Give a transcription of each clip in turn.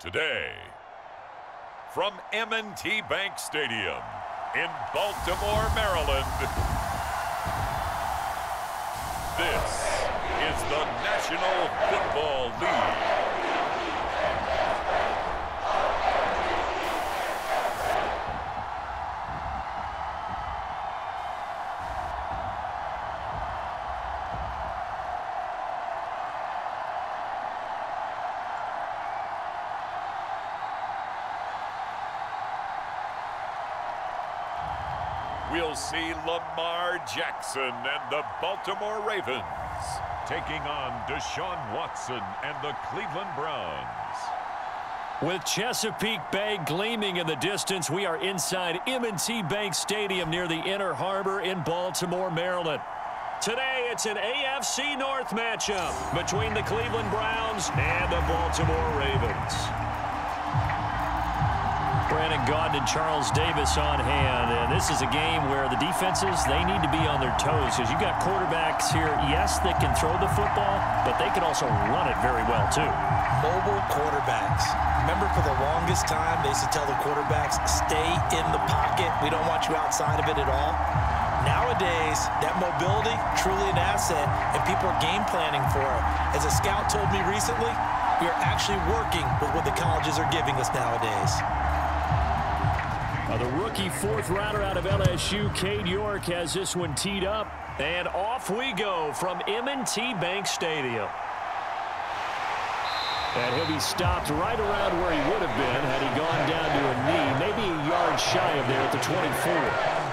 Today, from M&T Bank Stadium in Baltimore, Maryland, this is the National Football League. We'll see Lamar Jackson and the Baltimore Ravens taking on Deshaun Watson and the Cleveland Browns. With Chesapeake Bay gleaming in the distance, we are inside M&T Bank Stadium near the Inner Harbor in Baltimore, Maryland. Today, it's an AFC North matchup between the Cleveland Browns and the Baltimore Ravens. Brandon Gaudin and Charles Davis on hand, and this is a game where the defenses, they need to be on their toes because you've got quarterbacks here, yes, that can throw the football, but they can also run it very well too. Mobile quarterbacks. Remember, for the longest time, they used to tell the quarterbacks, stay in the pocket. We don't want you outside of it at all. Nowadays, that mobility, truly an asset, and people are game planning for it. As a scout told me recently, we are actually working with what the colleges are giving us nowadays. The rookie fourth rounder out of LSU, Cade York, has this one teed up. And off we go from M&T Bank Stadium. And he'll be stopped right around where he would have been had he gone down to a knee, maybe a yard shy of there at the 24.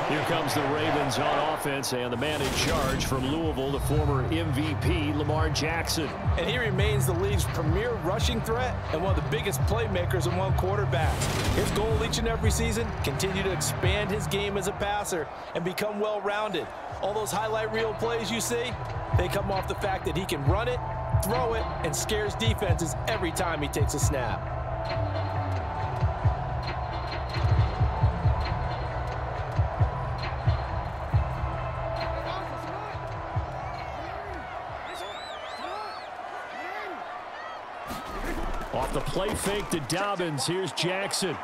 Here comes the Ravens on offense, and the man in charge from Louisville, the former MVP, Lamar Jackson. And he remains the league's premier rushing threat and one of the biggest playmakers among quarterbacks. His goal each and every season, continue to expand his game as a passer and become well-rounded. All those highlight reel plays you see, they come off the fact that he can run it, throw it, and scares defenses every time he takes a snap. Off the play fake to Dobbins, here's Jackson.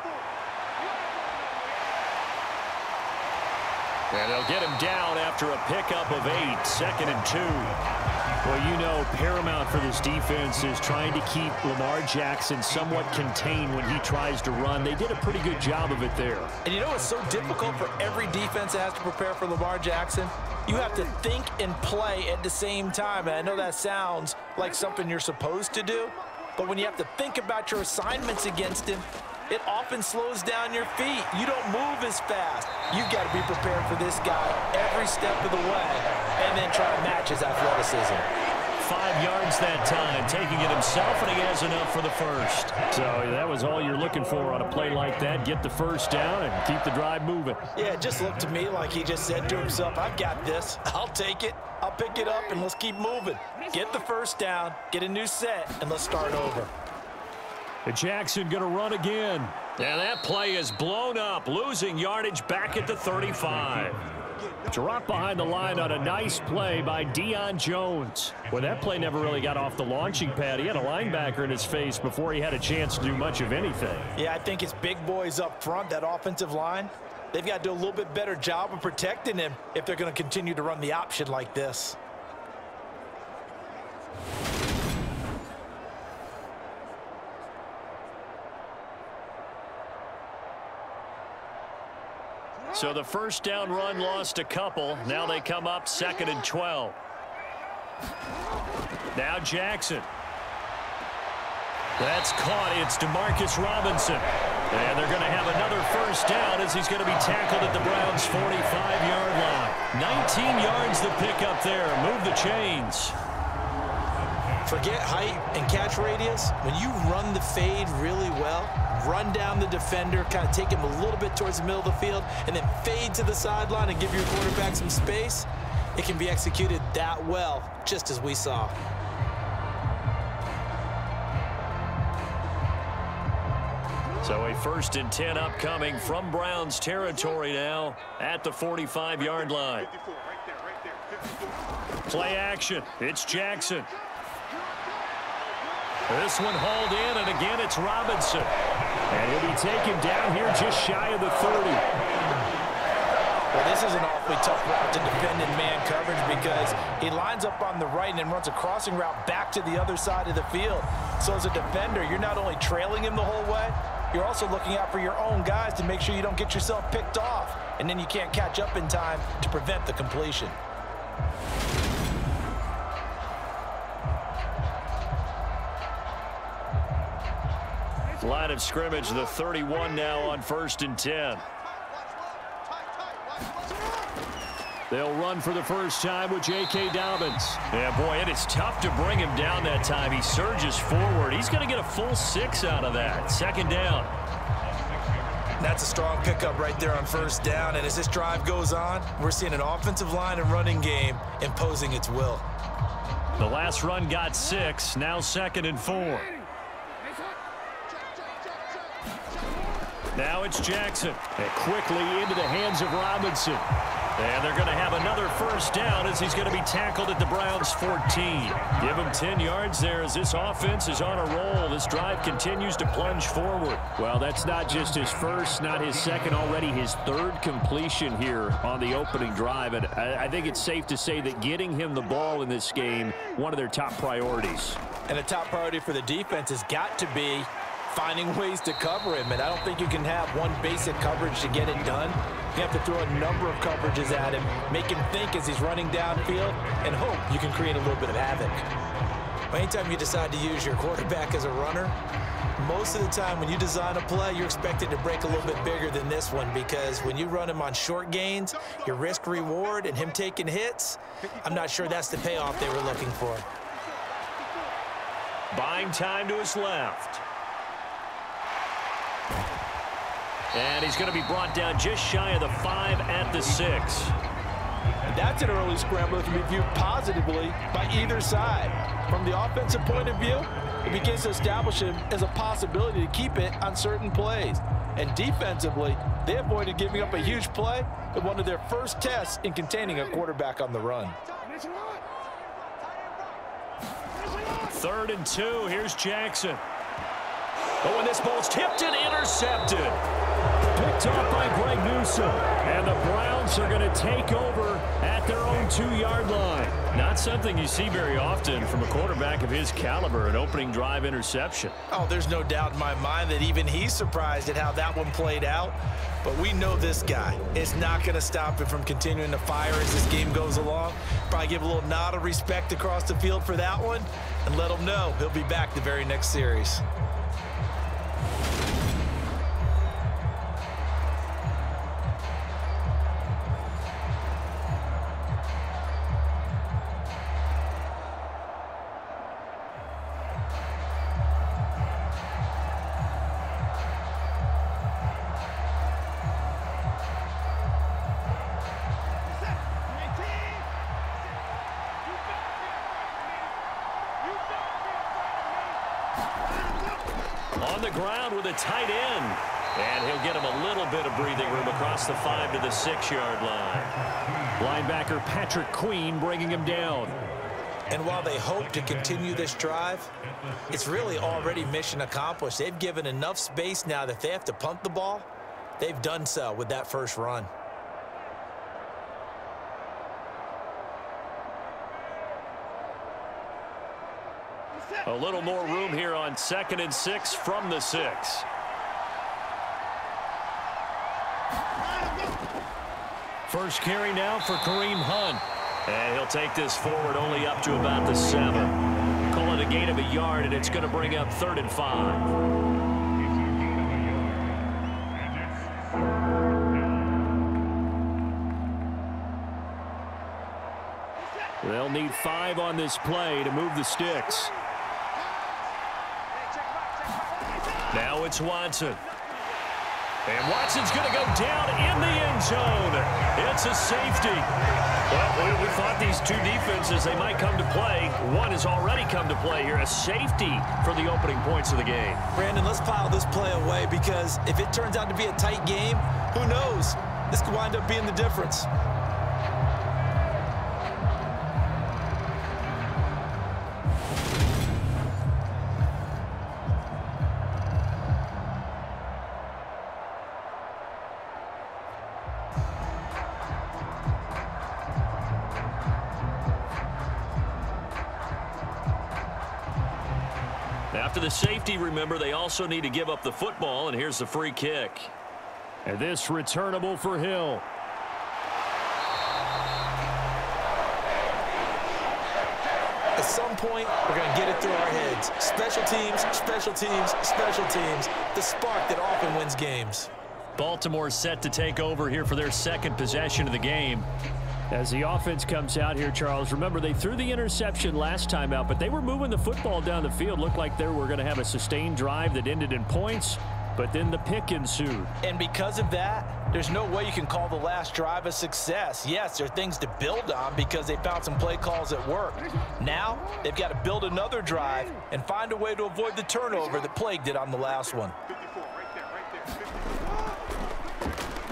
And they'll get him down after a pickup of 8, 2nd and 2. Well, you know, paramount for this defense is trying to keep Lamar Jackson somewhat contained when he tries to run. They did a pretty good job of it there. And you know it's so difficult for every defense that has to prepare for Lamar Jackson? You have to think and play at the same time. And I know that sounds like something you're supposed to do, but when you have to think about your assignments against him, it often slows down your feet. You don't move as fast. You've got to be prepared for this guy every step of the way and then try to match his athleticism. 5 yards that time, taking it himself, and he has enough for the first. So that was all you're looking for on a play like that. Get the first down and keep the drive moving. Yeah, it just looked to me like he just said to himself, I've got this. I'll take it. I'll pick it up, and let's keep moving. Get the first down, get a new set, and let's start over. And Jackson going to run again. And that play is blown up, losing yardage back at the 35. Drop behind the line on a nice play by Deion Jones. Well, that play never really got off the launching pad. He had a linebacker in his face before he had a chance to do much of anything. Yeah, I think his big boys up front, that offensive line, they've got to do a little bit better job of protecting him if they're going to continue to run the option like this. So the first down run lost a couple. Now they come up 2nd and 12. Now Jackson. That's caught. It's Demarcus Robinson. And they're going to have another first down as he's going to be tackled at the Browns' 45-yard line. 19 yards the pickup there. Move the chains. Forget height and catch radius. When you run the fade really well, run down the defender, kind of take him a little bit towards the middle of the field, and then fade to the sideline and give your quarterback some space, it can be executed that well, just as we saw. So a 1st and 10 upcoming from Browns territory now at the 45-yard line. Play action. It's Jackson. This one hauled in, and again it's Robinson. And he'll be taken down here just shy of the 30. Well, this is an awfully tough route to defend in man coverage because he lines up on the right and then runs a crossing route back to the other side of the field. So as a defender, you're not only trailing him the whole way, you're also looking out for your own guys to make sure you don't get yourself picked off. And then you can't catch up in time to prevent the completion. Line of scrimmage, the 31 now on 1st and 10. They'll run for the first time with J.K. Dobbins. Yeah, boy, it is tough to bring him down that time. He surges forward. He's going to get a full 6 out of that. 2nd down. That's a strong pickup right there on 1st down. And as this drive goes on, we're seeing an offensive line and running game imposing its will. The last run got 6. Now 2nd and 4. Now it's Jackson. And quickly into the hands of Robinson. And they're going to have another first down as he's going to be tackled at the Browns' 14. Give him 10 yards there as this offense is on a roll. This drive continues to plunge forward. Well, that's not just his first, not his second, already his 3rd completion here on the opening drive. And I think it's safe to say that getting him the ball in this game, one of their top priorities. And a top priority for the defense has got to be finding ways to cover him. And I don't think you can have one basic coverage to get it done. You have to throw a number of coverages at him, make him think as he's running downfield, and hope you can create a little bit of havoc. Anytime you decide to use your quarterback as a runner, most of the time when you design a play, you're expected to break a little bit bigger than this one, because when you run him on short gains, your risk reward and him taking hits, I'm not sure that's the payoff they were looking for. Buying time to his left. And he's going to be brought down just shy of the 5 at the 6. And that's an early scramble that can be viewed positively by either side. From the offensive point of view, it begins to establish him as a possibility to keep it on certain plays. And defensively, they avoided giving up a huge play at one of their first tests in containing a quarterback on the run. 3rd and 2, here's Jackson. Oh, and this ball's tipped and intercepted. Picked off by Greg Newsome. And the Browns are going to take over at their own 2-yard line. Not something you see very often from a quarterback of his caliber, an opening drive interception. Oh, there's no doubt in my mind that even he's surprised at how that one played out. But we know this guy is not going to stop him from continuing to fire as this game goes along. Probably give a little nod of respect across the field for that one and let him know he'll be back the very next series. On the ground with a tight end. And he'll get him a little bit of breathing room across the 5 to the 6-yard line. Linebacker Patrick Queen bringing him down. And while they hope to continue this drive, it's really already mission accomplished. They've given enough space now that if they have to punt the ball, they've done so with that first run. A little more room here on 2nd and 6 from the 6. First carry now for Kareem Hunt. And he'll take this forward only up to about the 7. Call it a gain of a yard, and it's going to bring up 3rd and 5. They'll need 5 on this play to move the sticks. Now it's Watson. And Watson's going to go down in the end zone. It's a safety. Well, we thought these two defenses, they might come to play. One has already come to play here, a safety for the opening points of the game. Brandon, let's file this play away, because if it turns out to be a tight game, who knows? This could wind up being the difference. After the safety, remember, they also need to give up the football, and here's the free kick. And this returnable for Hill. At some point, we're going to get it through our heads. Special teams, special teams, special teams. The spark that often wins games. Baltimore set to take over here for their second possession of the game. As the offense comes out here, Charles, remember they threw the interception last time out, but they were moving the football down the field. Looked like they were going to have a sustained drive that ended in points, but then the pick ensued. And because of that, there's no way you can call the last drive a success. Yes, there are things to build on because they found some play calls that work. Now, they've got to build another drive and find a way to avoid the turnover that plagued it on the last one.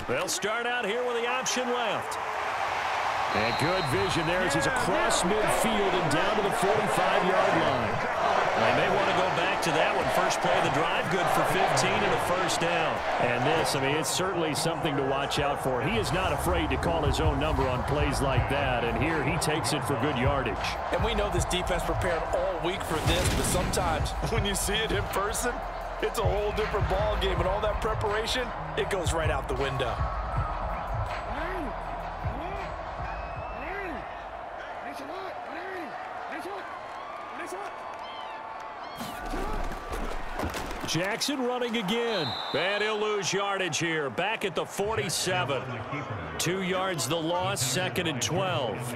They'll start out here with the option left. And good vision there as he's across midfield and down to the 45-yard line. They may want to go back to that one. First play of the drive, good for 15 and a first down. And this, I mean, it's certainly something to watch out for. He is not afraid to call his own number on plays like that, and here he takes it for good yardage. And we know this defense prepared all week for this, but sometimes when you see it in person, it's a whole different ball game, and all that preparation, it goes right out the window. Jackson running again. And he'll lose yardage here. Back at the 47. 2 yards the loss, 2nd and 12.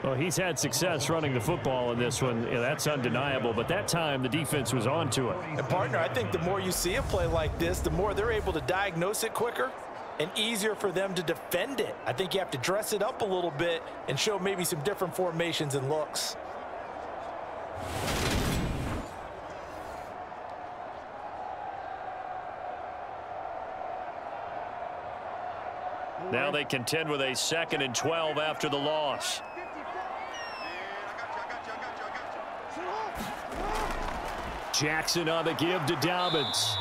Well, he's had success running the football in this one. Yeah, that's undeniable. But that time, the defense was on to it. And, partner, I think the more you see a play like this, the more they're able to diagnose it quicker and easier for them to defend it. I think you have to dress it up a little bit and show maybe some different formations and looks. Now they contend with a 2nd and 12 after the loss. Jackson on the give to Dobbins.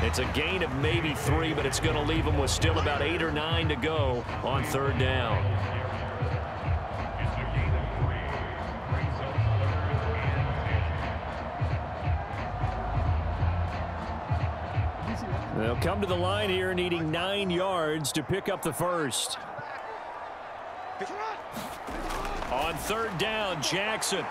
It's a gain of maybe 3, but it's going to leave them with still about 8 or 9 to go on 3rd down. They'll come to the line here needing 9 yards to pick up the first. On 3rd down, Jackson.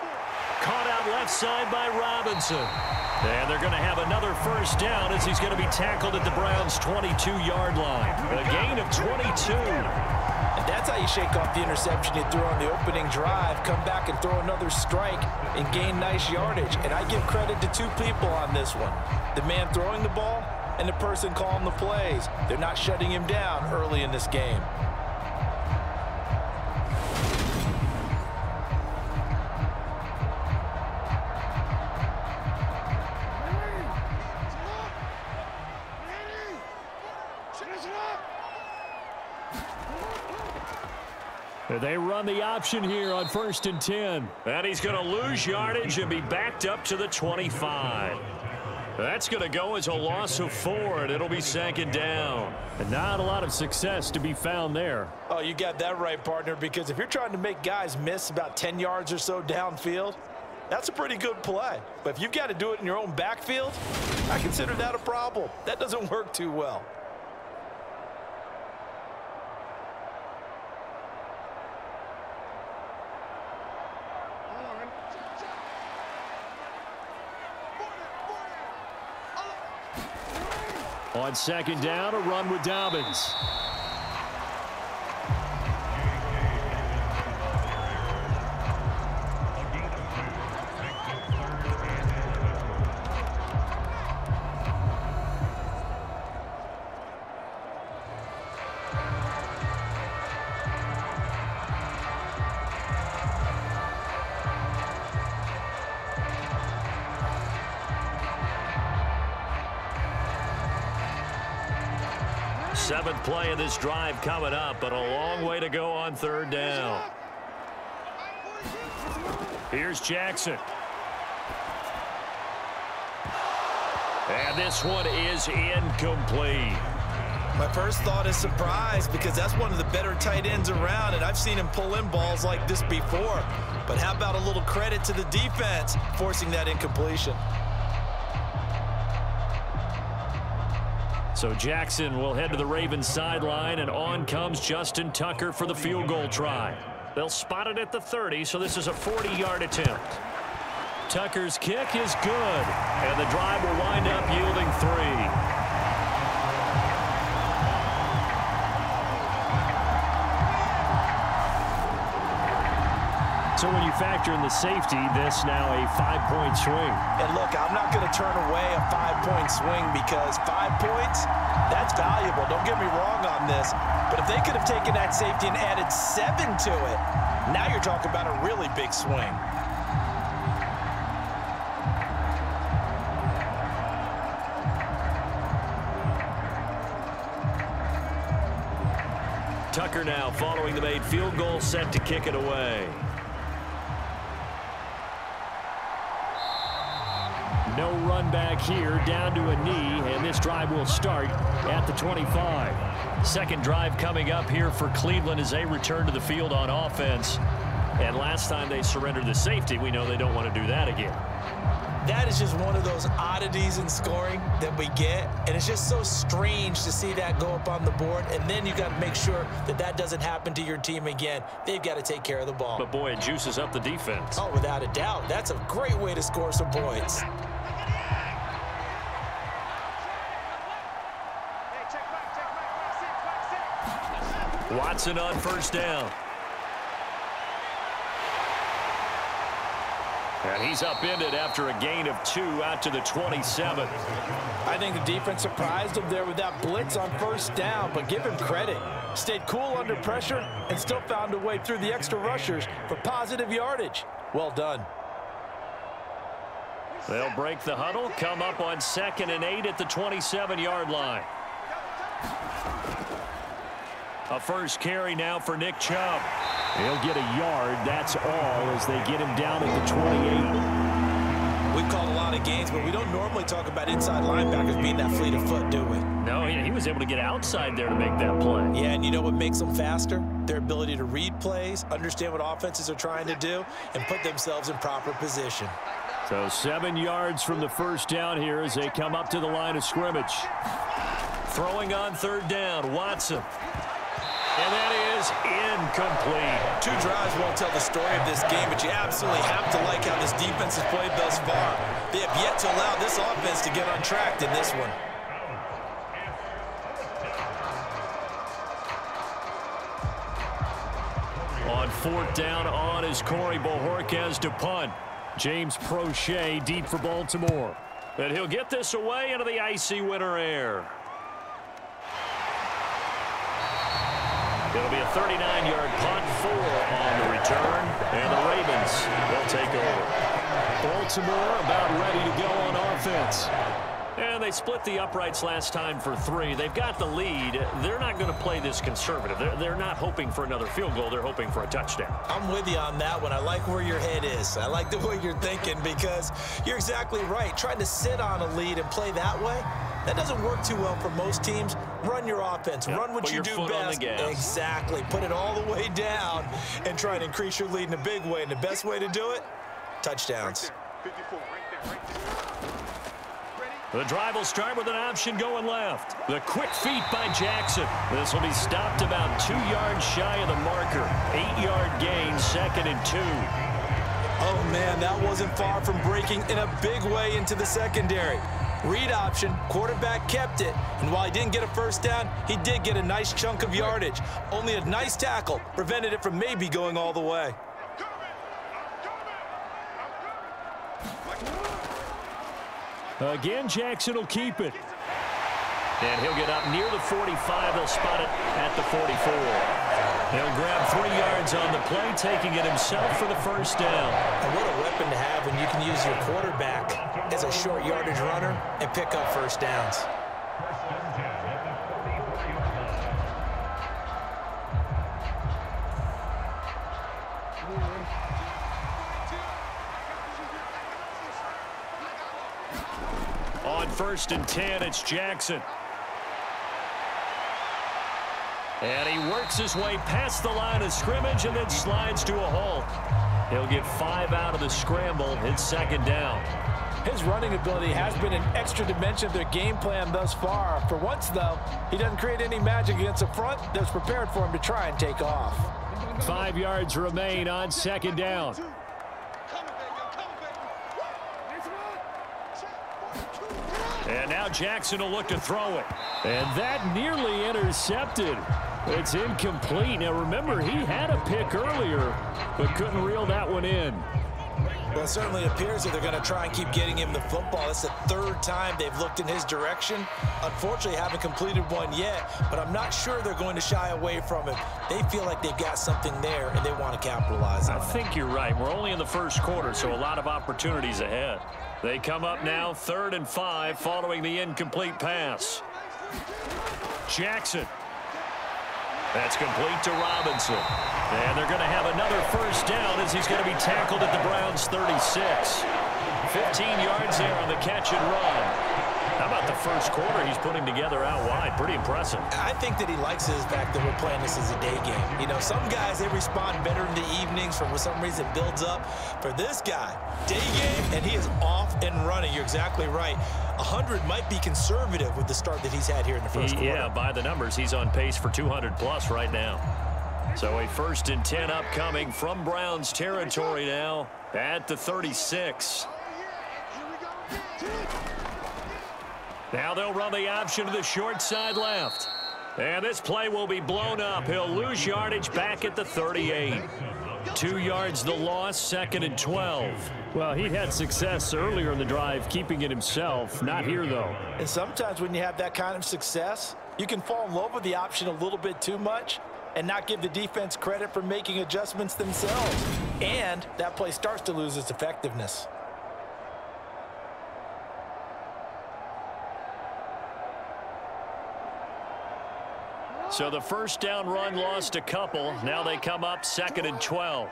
Caught out left side by Robinson. And they're going to have another first down as he's going to be tackled at the Browns' 22-yard line. A gain of 22. And that's how you shake off the interception you threw on the opening drive, come back and throw another strike and gain nice yardage. And I give credit to 2 people on this one. The man throwing the ball and the person calling the plays. They're not shutting him down early in this game. They run the option here on 1st and 10. And he's going to lose yardage and be backed up to the 25. That's going to go as a loss of 4, and it'll be 2nd down. And not a lot of success to be found there. Oh, you got that right, partner, because if you're trying to make guys miss about 10 yards or so downfield, that's a pretty good play. But if you've got to do it in your own backfield, I consider that a problem. That doesn't work too well. On 2nd down, a run with Dobbins. Seventh play of this drive coming up, but a long way to go on 3rd down. Here's Jackson. And this one is incomplete. My first thought is surprise because that's one of the better tight ends around, and I've seen him pull in balls like this before. But how about a little credit to the defense forcing that incompletion? So Jackson will head to the Ravens sideline, and on comes Justin Tucker for the field goal try. They'll spot it at the 30, so this is a 40-yard attempt. Tucker's kick is good, and the drive will wind up yielding 3. So when you factor in the safety, this now a 5-point swing. And look, I'm not going to turn away a 5-point swing because 5 points, that's valuable. Don't get me wrong on this. But if they could have taken that safety and added 7 to it, now you're talking about a really big swing. Tucker now following the made field goal, set to kick it away. No run back here, down to a knee, and this drive will start at the 25. Second drive coming up here for Cleveland as they return to the field on offense. And last time they surrendered the safety, we know they don't want to do that again. That is just one of those oddities in scoring that we get, and it's just so strange to see that go up on the board, and then you got to make sure that that doesn't happen to your team again. They've got to take care of the ball. But boy, it juices up the defense. Oh, without a doubt. That's a great way to score some points. Watson on first down. And he's upended after a gain of 2 out to the 27. I think the defense surprised him there with that blitz on first down, but give him credit. Stayed cool under pressure and still found a way through the extra rushers for positive yardage. Well done. They'll break the huddle, come up on 2nd and 8 at the 27-yard line. A first carry now for Nick Chubb. He'll get a yard, that's all, as they get him down at the 28. We've called a lot of games, but we don't normally talk about inside linebackers being that fleet of foot, do we? No, he was able to get outside there to make that play. Yeah, and you know what makes them faster? Their ability to read plays, understand what offenses are trying to do, and put themselves in proper position. So 7 yards from the first down here as they come up to the line of scrimmage. Throwing on third down, Watson. And that is incomplete. 2 drives won't tell the story of this game, but you absolutely have to like how this defense has played thus far. They have yet to allow this offense to get untracked in this one. On fourth down, on is Corey Bojorquez to punt. James Prochet deep for Baltimore. And he'll get this away into the icy winter air. It'll be a 39-yard punt, 4 on the return, and the Ravens will take over. Baltimore about ready to go on offense. And they split the uprights last time for 3. They've got the lead. They're not going to play this conservative. They're not hoping for another field goal. They're hoping for a touchdown. I'm with you on that one. I like where your head is. I like the way you're thinking because you're exactly right. Trying to sit on a lead and play that way, that doesn't work too well for most teams. Run your offense. Yep. Run what you do best. Exactly. Put it all the way down and try and increase your lead in a big way. And the best way to do it, touchdowns. The drive will start with an option going left. The quick feet by Jackson. This will be stopped about 2 yards shy of the marker. 8-yard gain, 2nd and 2. Oh, man, that wasn't far from breaking in a big way into the secondary. Read option, quarterback kept it, and while he didn't get a first down, he did get a nice chunk of yardage. Only a nice tackle prevented it from maybe going all the way. Again, Jackson will keep it. And he'll get up near the 45. They'll spot it at the 44. He'll grab 3 yards on the play, taking it himself for the first down. And what a weapon to have when you can use your quarterback as a short yardage runner and pick up first downs. On 1st and 10, it's Jackson. And he works his way past the line of scrimmage and then slides to a halt. He'll get 5 out of the scramble. It's second down. His running ability has been an extra dimension of their game plan thus far. For once, though, he doesn't create any magic against the front that's prepared for him to try and take off. 5 yards remain on second down. And now Jackson will look to throw it. And that nearly intercepted. It's incomplete. Now, remember, he had a pick earlier, but couldn't reel that one in. Well, it certainly appears that they're going to try and keep getting him the football. It's the 3rd time they've looked in his direction. Unfortunately, haven't completed one yet, but I'm not sure they're going to shy away from it. They feel like they've got something there, and they want to capitalize on it. I think you're right. We're only in the first quarter, so a lot of opportunities ahead. They come up now 3rd and 5 following the incomplete pass. Jackson. That's complete to Robinson. And they're going to have another first down as he's going to be tackled at the Browns' 36. 15 yards there on the catch and run. How about the first quarter he's putting together out wide? Pretty impressive. I think that he likes the fact that we're playing this as a day game. You know, some guys, they respond better in the evenings for some reason it builds up. For this guy, day game, and he is off and running. You're exactly right. 100 might be conservative with the start that he's had here in the first quarter. Yeah, by the numbers, he's on pace for 200+ right now. So a 1st and 10 upcoming from Browns territory now at the 36. Now they'll run the option to the short side left. And this play will be blown up. He'll lose yardage back at the 38. 2 yards the loss, 2nd and 12. Well, he had success earlier in the drive keeping it himself. Not here, though. And sometimes when you have that kind of success, you can fall in love with the option a little bit too much and not give the defense credit for making adjustments themselves. And that play starts to lose its effectiveness. So the first down run lost a couple. Now they come up 2nd and 12.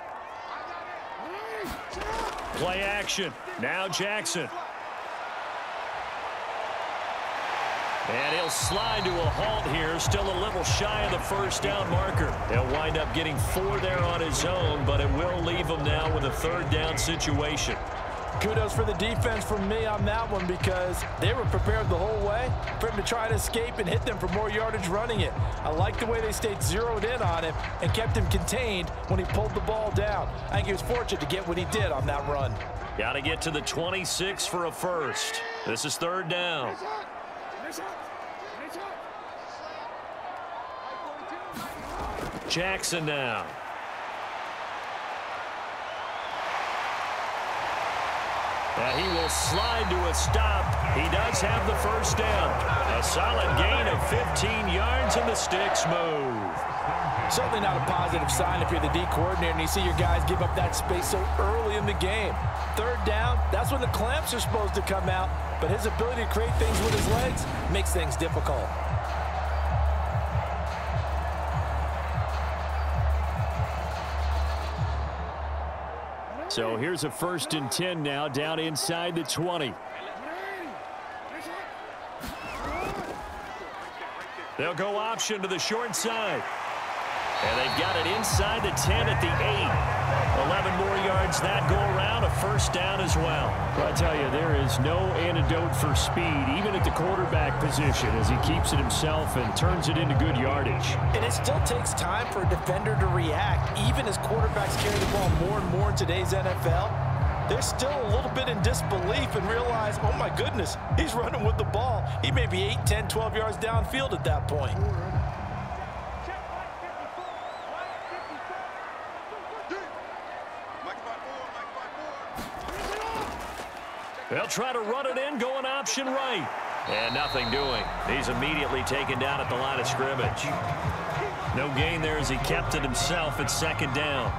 Play action. Now Jackson. And he'll slide to a halt here. Still a little shy of the first down marker. He'll wind up getting 4 there on his own, but it will leave him now with a 3rd down situation. Kudos for the defense from me on that one because they were prepared the whole way for him to try to escape and hit them for more yardage running it. I like the way they stayed zeroed in on him and kept him contained when he pulled the ball down. I think he was fortunate to get what he did on that run. Got to get to the 26 for a first. This is 3rd down. Jackson now. He will slide to a stop. He does have the first down. A solid gain of 15 yards and the sticks move. Certainly not a positive sign if you're the D coordinator and you see your guys give up that space so early in the game. 3rd down, that's when the clamps are supposed to come out, but his ability to create things with his legs makes things difficult. So here's a 1st and 10 now down inside the 20. They'll go option to the short side. And they've got it inside the 10 at the 8. 11 more yards that go around, a 1st down as well. Well, I tell you, there is no antidote for speed, even at the quarterback position, as he keeps it himself and turns it into good yardage. And it still takes time for a defender to react, even as quarterbacks carry the ball more and more in today's NFL. They're still a little bit in disbelief and realize, oh my goodness, he's running with the ball. He may be 8, 10, 12 yards downfield at that point. They'll try to run it in, going option right. And nothing doing. He's immediately taken down at the line of scrimmage. No gain there as he kept it himself at 2nd down.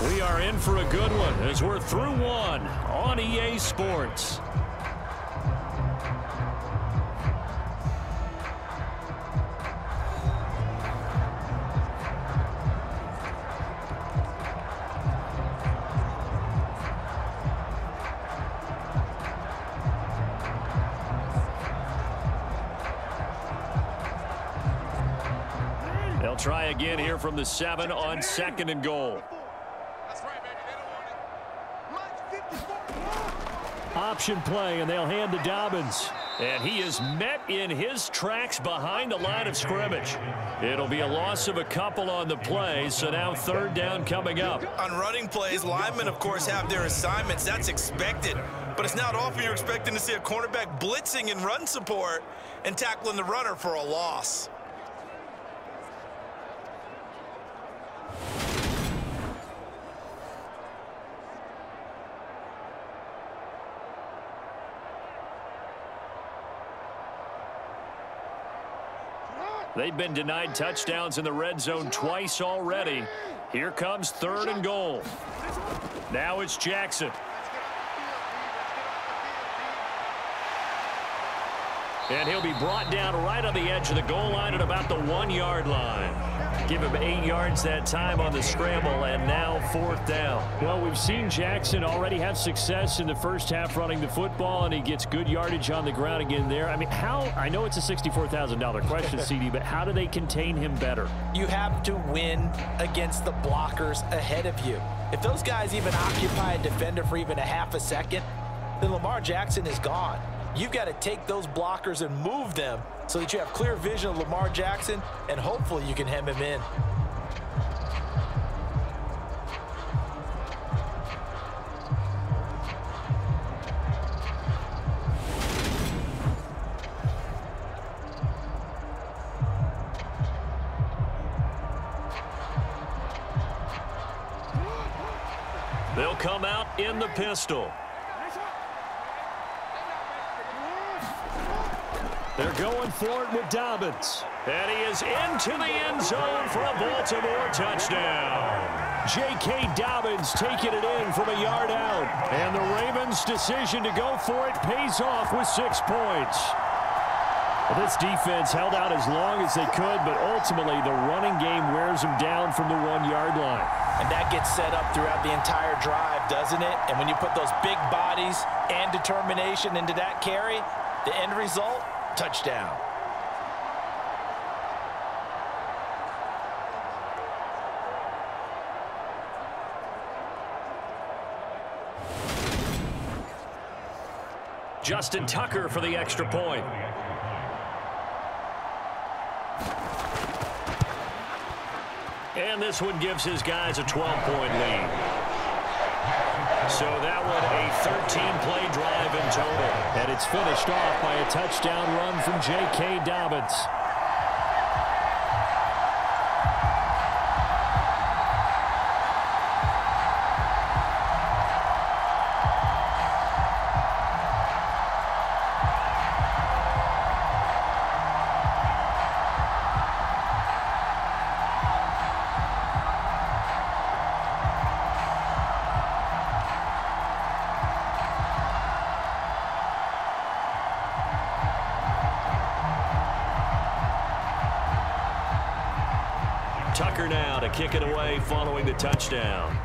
We are in for a good one as we're through one on EA Sports. try again here from the 7 on 2nd and goal. Option play, and they'll hand to Dobbins. And he is met in his tracks behind the line of scrimmage. It'll be a loss of a couple on the play, so now 3rd down coming up. On running plays, linemen, of course, have their assignments. That's expected. But it's not often you're expecting to see a cornerback blitzing in run support and tackling the runner for a loss. They've been denied touchdowns in the red zone twice already. Here comes 3rd and goal. Now it's Jackson. And he'll be brought down right on the edge of the goal line at about the 1-yard line. Give him 8 yards that time on the scramble, and now 4th down. Well, we've seen Jackson already have success in the first half running the football, and he gets good yardage on the ground again there. I mean, I know it's a $64,000 question, CD, but how do they contain him better? You have to win against the blockers ahead of you. If those guys even occupy a defender for even a half a second, then Lamar Jackson is gone. You've got to take those blockers and move them so that you have clear vision of Lamar Jackson, and hopefully you can hem him in. They'll come out in the pistol. They're going for it with Dobbins. And he is into the end zone for a Baltimore touchdown. J.K. Dobbins taking it in from a yard out. And the Ravens' decision to go for it pays off with 6 points. Well, this defense held out as long as they could, but ultimately the running game wears them down from the 1-yard line. And that gets set up throughout the entire drive, doesn't it? And when you put those big bodies and determination into that carry, the end result, touchdown. Justin Tucker for the extra point. And this one gives his guys a 12-point lead. So that one a 13-play drive in total. And it's finished off by a touchdown run from J.K. Dobbins. Tucker now to kick it away following the touchdown.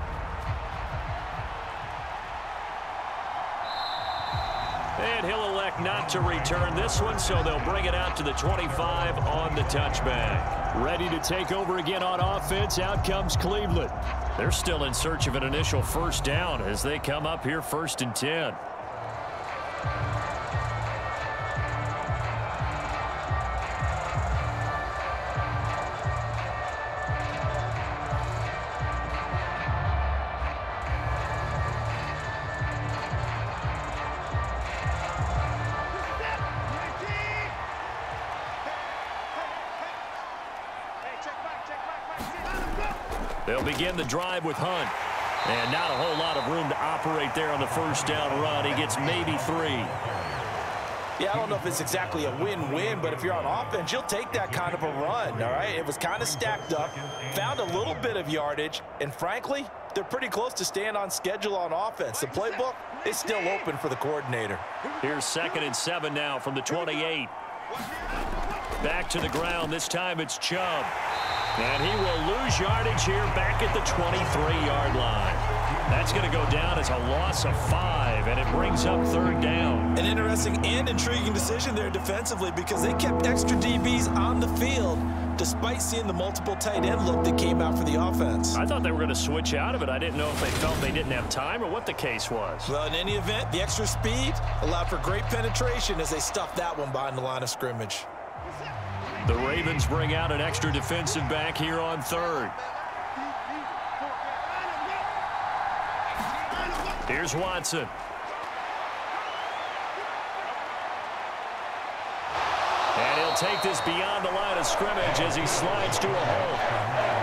And he'll elect not to return this one, so they'll bring it out to the 25 on the touchback. Ready to take over again on offense. Out comes Cleveland. They're still in search of an initial first down as they come up here 1st and 10. They'll begin the drive with Hunt. And not a whole lot of room to operate there on the first down run. He gets maybe 3. Yeah, I don't know if it's exactly a win-win, but if you're on offense, you'll take that kind of a run, all right? It was kind of stacked up, found a little bit of yardage, and frankly, they're pretty close to staying on schedule on offense. The playbook is still open for the coordinator. Here's 2nd and 7 now from the 28. Back to the ground. This time it's Chubb. And he will lose yardage here back at the 23-yard line. That's going to go down as a loss of 5, and it brings up 3rd down. An interesting and intriguing decision there defensively because they kept extra DBs on the field despite seeing the multiple tight end look that came out for the offense. I thought they were going to switch out of it. I didn't know if they felt they didn't have time or what the case was. Well, in any event, the extra speed allowed for great penetration as they stuffed that one behind the line of scrimmage. The Ravens bring out an extra defensive back here on third. Here's Watson. And he'll take this beyond the line of scrimmage as he slides to a hole.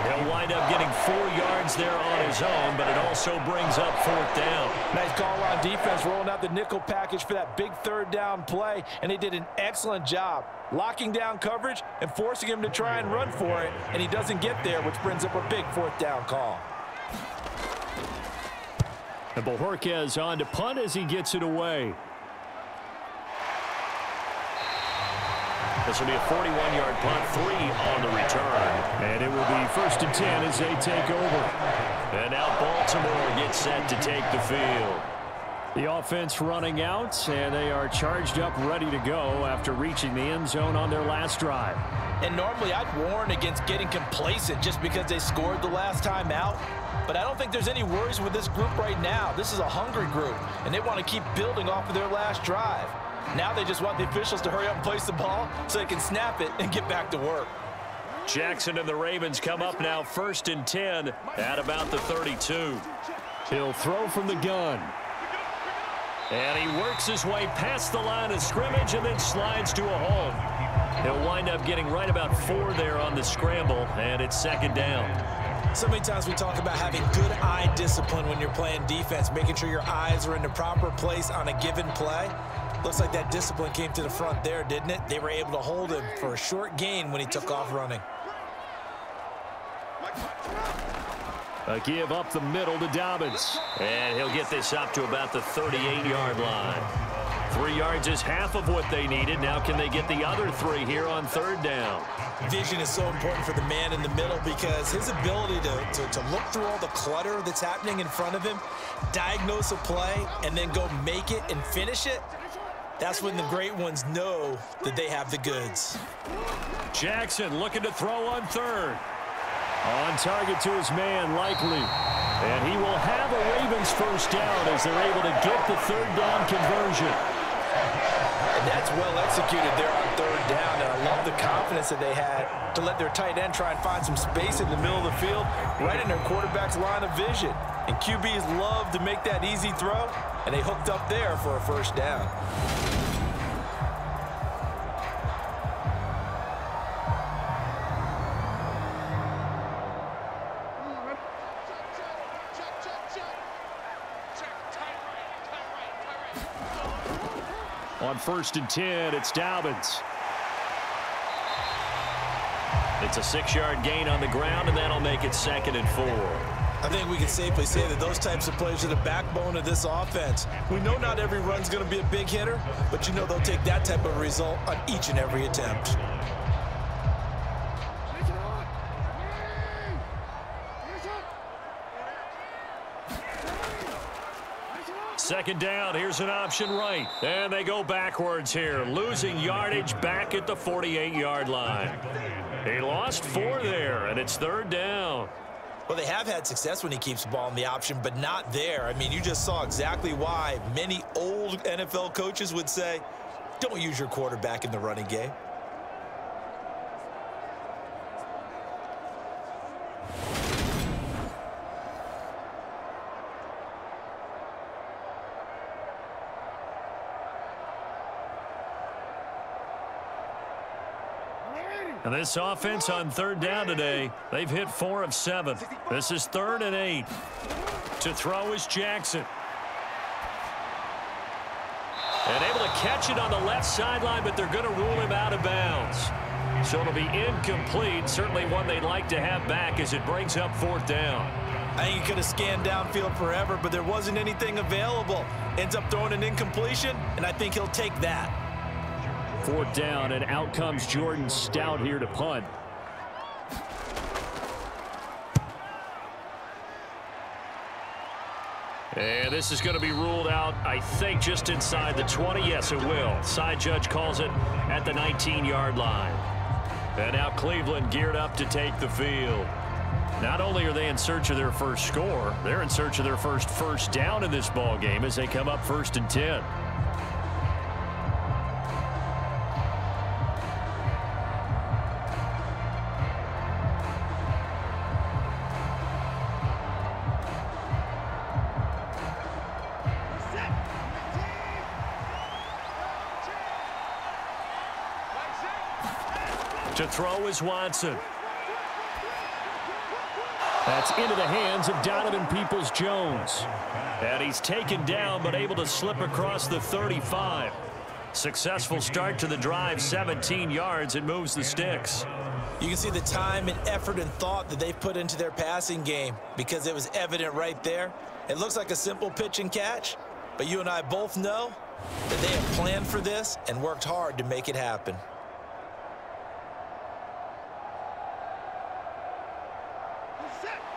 He'll wind up getting 4 yards there on his own, but it also brings up 4th down. Nice call on defense, rolling out the nickel package for that big 3rd down play, and they did an excellent job locking down coverage and forcing him to try and run for it, and he doesn't get there, which brings up a big 4th down call. And Bojorquez on to punt as he gets it away. This will be a 41-yard punt, 3 on the return. And it will be 1st and 10 as they take over. And now Baltimore gets set to take the field. The offense running out, and they are charged up, ready to go after reaching the end zone on their last drive. And normally I'd warn against getting complacent just because they scored the last time out. But I don't think there's any worries with this group right now. This is a hungry group, and they want to keep building off of their last drive. Now they just want the officials to hurry up and place the ball so they can snap it and get back to work. Jackson and the Ravens come up now 1st and 10 at about the 32. He'll throw from the gun. And he works his way past the line of scrimmage and then slides to a hole. He'll wind up getting right about 4 there on the scramble, and it's 2nd down. So many times we talk about having good eye discipline when you're playing defense, making sure your eyes are in the proper place on a given play. Looks like that discipline came to the front there, didn't it? They were able to hold him for a short gain when he took off running. A give up the middle to Dobbins. And he'll get this up to about the 38-yard line. 3 yards is half of what they needed. Now can they get the other 3 here on 3rd down? Vision is so important for the man in the middle because his ability to look through all the clutter that's happening in front of him, diagnose a play, and then go make it and finish it, that's when the great ones know that they have the goods. Jackson looking to throw on 3rd. On target to his man, Likely. And he will have a Ravens 1st down as they're able to get the 3rd down conversion. And that's well executed there on 3rd down, and I love the confidence that they had to let their tight end try and find some space in the middle of the field, right in their quarterback's line of vision. And QBs love to make that easy throw, and they hooked up there for a 1st down. On 1st and 10, it's Dobbins. It's a 6-yard gain on the ground, and that'll make it 2nd and 4. I think we can safely say that those types of plays are the backbone of this offense. We know not every run's going to be a big hitter, but you know they'll take that type of result on each and every attempt. Second down, here's an option right. And they go backwards here, losing yardage back at the 48-yard line. He lost 4 there, and it's 3rd down. Well, they have had success when he keeps the ball in the option, but not there. I mean, you just saw exactly why many old NFL coaches would say, don't use your quarterback in the running game. And this offense on 3rd down today, they've hit 4 of 7. This is 3rd and 8. To throw is Jackson. And able to catch it on the left sideline, but they're going to rule him out of bounds. So it'll be incomplete. Certainly one they'd like to have back as it brings up 4th down. I think he could have scanned downfield forever, but there wasn't anything available. Ends up throwing an incompletion, and I think he'll take that. 4th down, and out comes Jordan Stout here to punt. And this is going to be ruled out, I think, just inside the 20. Yes, it will. Side judge calls it at the 19-yard line. And now Cleveland geared up to take the field. Not only are they in search of their first score, they're in search of their first down in this ball game as they come up 1st and 10. To throw is Watson. That's into the hands of Donovan Peoples-Jones. And he's taken down but able to slip across the 35. Successful start to the drive, 17 yards. It moves the sticks. You can see the time and effort and thought that they've put into their passing game because it was evident right there. It looks like a simple pitch and catch, but you and I both know that they have planned for this and worked hard to make it happen.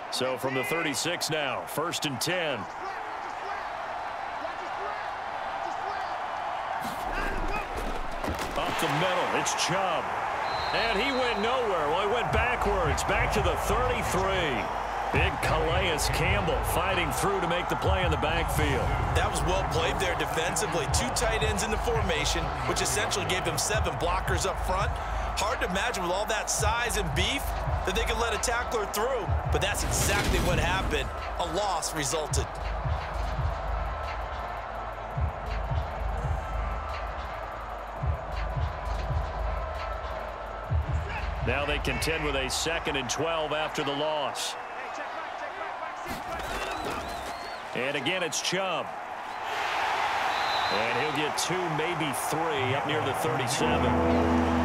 So from the 36 now, 1st and 10. Up the middle, it's Chubb. And he went nowhere. Well, he went backwards, back to the 33. Big Calais Campbell fighting through to make the play in the backfield. That was well played there defensively. 2 tight ends in the formation, which essentially gave them 7 blockers up front. Hard to imagine with all that size and beef that they could let a tackler through, but that's exactly what happened. A loss resulted. Now they contend with a 2nd and 12 after the loss. And again, it's Chubb. And he'll get 2, maybe 3 up near the 37.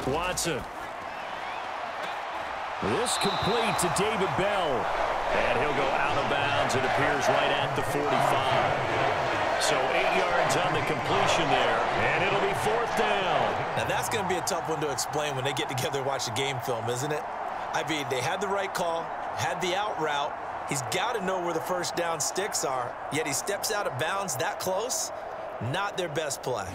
Watson. This complete to David Bell. And he'll go out of bounds. It appears right at the 45. So 8 yards on the completion there. And it'll be 4th down. Now that's going to be a tough one to explain when they get together and watch the game film, isn't it? I mean, they had the right call, had the out route. He's got to know where the 1st down sticks are. Yet he steps out of bounds that close. Not their best play.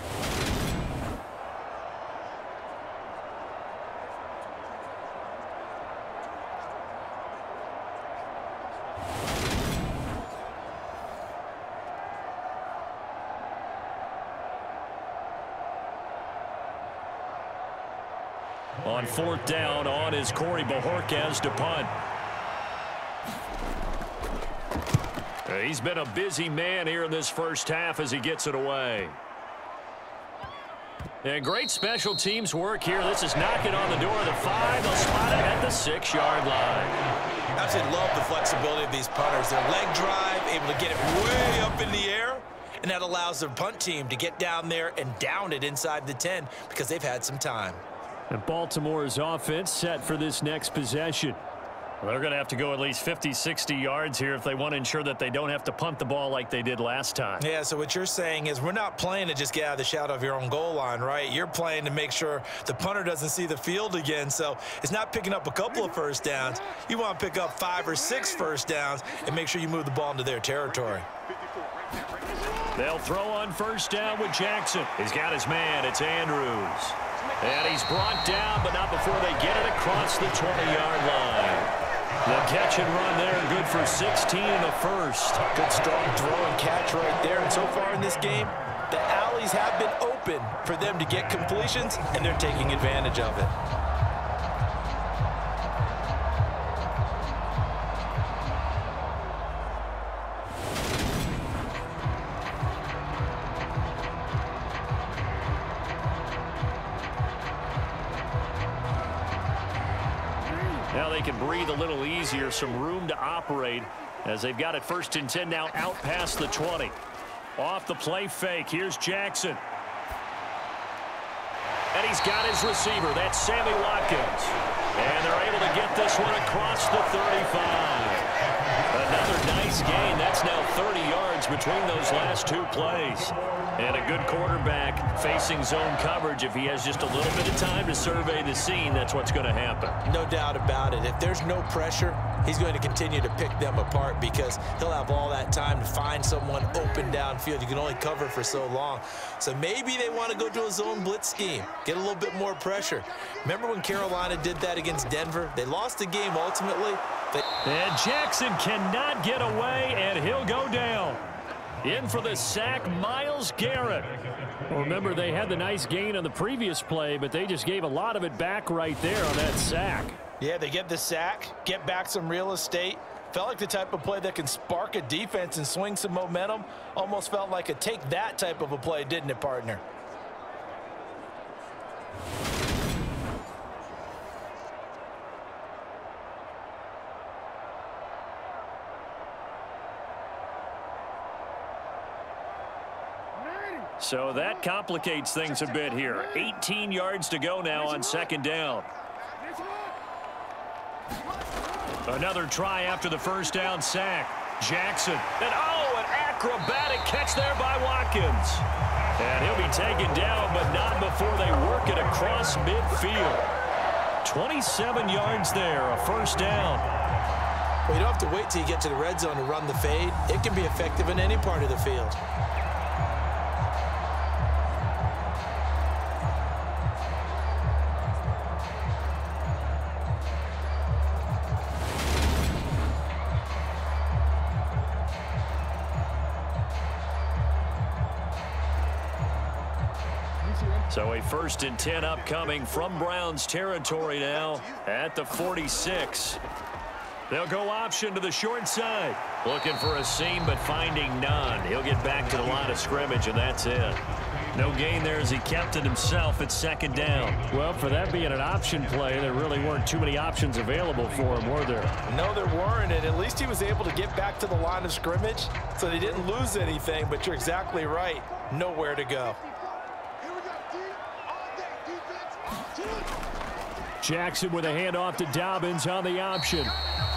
On 4th down, on is Corey Bojorquez to punt. He's been a busy man here in this first half as he gets it away. And great special teams work here. This is knocking on the door of the 5. They'll spot it at the 6-yard line. Absolutely love the flexibility of these punters. Their leg drive, able to get it way up in the air, and that allows their punt team to get down there and down it inside the 10 because they've had some time. And Baltimore's offense set for this next possession. Well, they're going to have to go at least 50, 60 yards here if they want to ensure that they don't have to punt the ball like they did last time. Yeah, so what you're saying is we're not playing to just get out of the shadow of your own goal line, right? You're playing to make sure the punter doesn't see the field again. So it's not picking up a couple of 1st downs. You want to pick up 5 or 6 1st downs and make sure you move the ball into their territory. They'll throw on 1st down with Jackson. He's got his man. It's Andrews. And he's brought down, but not before they get it across the 20-yard line. The catch and run there, good for 16 in the 1st. Good strong throw and catch right there. And so far in this game, the alleys have been open for them to get completions, and they're taking advantage of it. Now they can breathe a little easier, some room to operate as they've got it 1st and 10 now out past the 20. Off the play fake, here's Jackson. And he's got his receiver, that's Sammy Watkins. And they're able to get this one across the 35. Another nice gain, that's now 30 yards yards between those last two plays. And a good quarterback facing zone coverage. If he has just a little bit of time to survey the scene, that's what's going to happen. No doubt about it. If there's no pressure, he's going to continue to pick them apart because he'll have all that time to find someone open downfield. You can only cover for so long. So maybe they want to go to a zone blitz scheme, get a little bit more pressure. Remember when Carolina did that against Denver? They lost the game ultimately. And Jackson cannot get away, and he'll go down. In for the sack, Myles Garrett. Well, remember, they had the nice gain on the previous play, but they just gave a lot of it back right there on that sack. Yeah, they get the sack, get back some real estate. Felt like the type of play that can spark a defense and swing some momentum. Almost felt like a take that type of a play, didn't it, partner? So that complicates things a bit here. 18 yards to go now on second down. Another try after the first down sack. Jackson. And an acrobatic catch there by Watkins. And he'll be taken down, but not before they work it across midfield. 27 yards there, a first down. Well, you don't have to wait till you get to the red zone to run the fade. It can be effective in any part of the field. So a 1st and 10 upcoming from Browns territory now at the 46. They'll go option to the short side. Looking for a seam, but finding none. He'll get back to the line of scrimmage, and that's it. No gain there as he kept it himself at second down. Well, for that being an option play, there really weren't too many options available for him, were there? No, there weren't, and at least he was able to get back to the line of scrimmage, so they didn't lose anything, but you're exactly right. Nowhere to go. Jackson with a handoff to Dobbins on the option.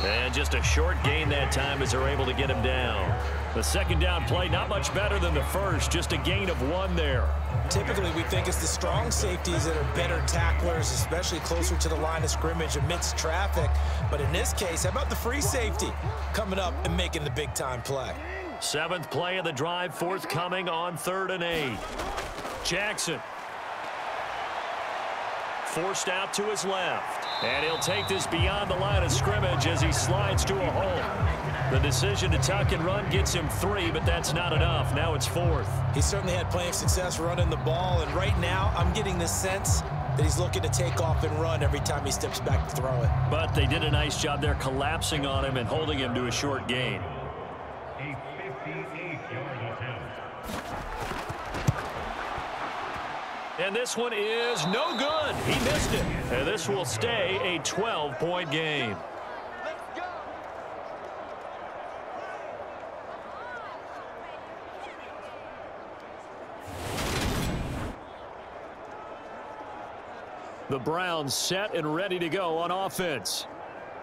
And just a short gain that time as they're able to get him down. The second down play not much better than the first, just a gain of 1 there. Typically, we think it's the strong safeties that are better tacklers, especially closer to the line of scrimmage amidst traffic. But in this case, how about the free safety coming up and making the big-time play? 7th play of the drive, forthcoming on 3rd and 8. Jackson. Forced out to his left. And he'll take this beyond the line of scrimmage as he slides to a hole. The decision to tuck and run gets him 3, but that's not enough. Now it's 4th. He certainly had plenty of success running the ball, and right now I'm getting the sense that he's looking to take off and run every time he steps back to throw it. But they did a nice job there collapsing on him and holding him to a short gain. And this one is no good. He missed it. And this will stay a 12-point game. The Browns set and ready to go on offense.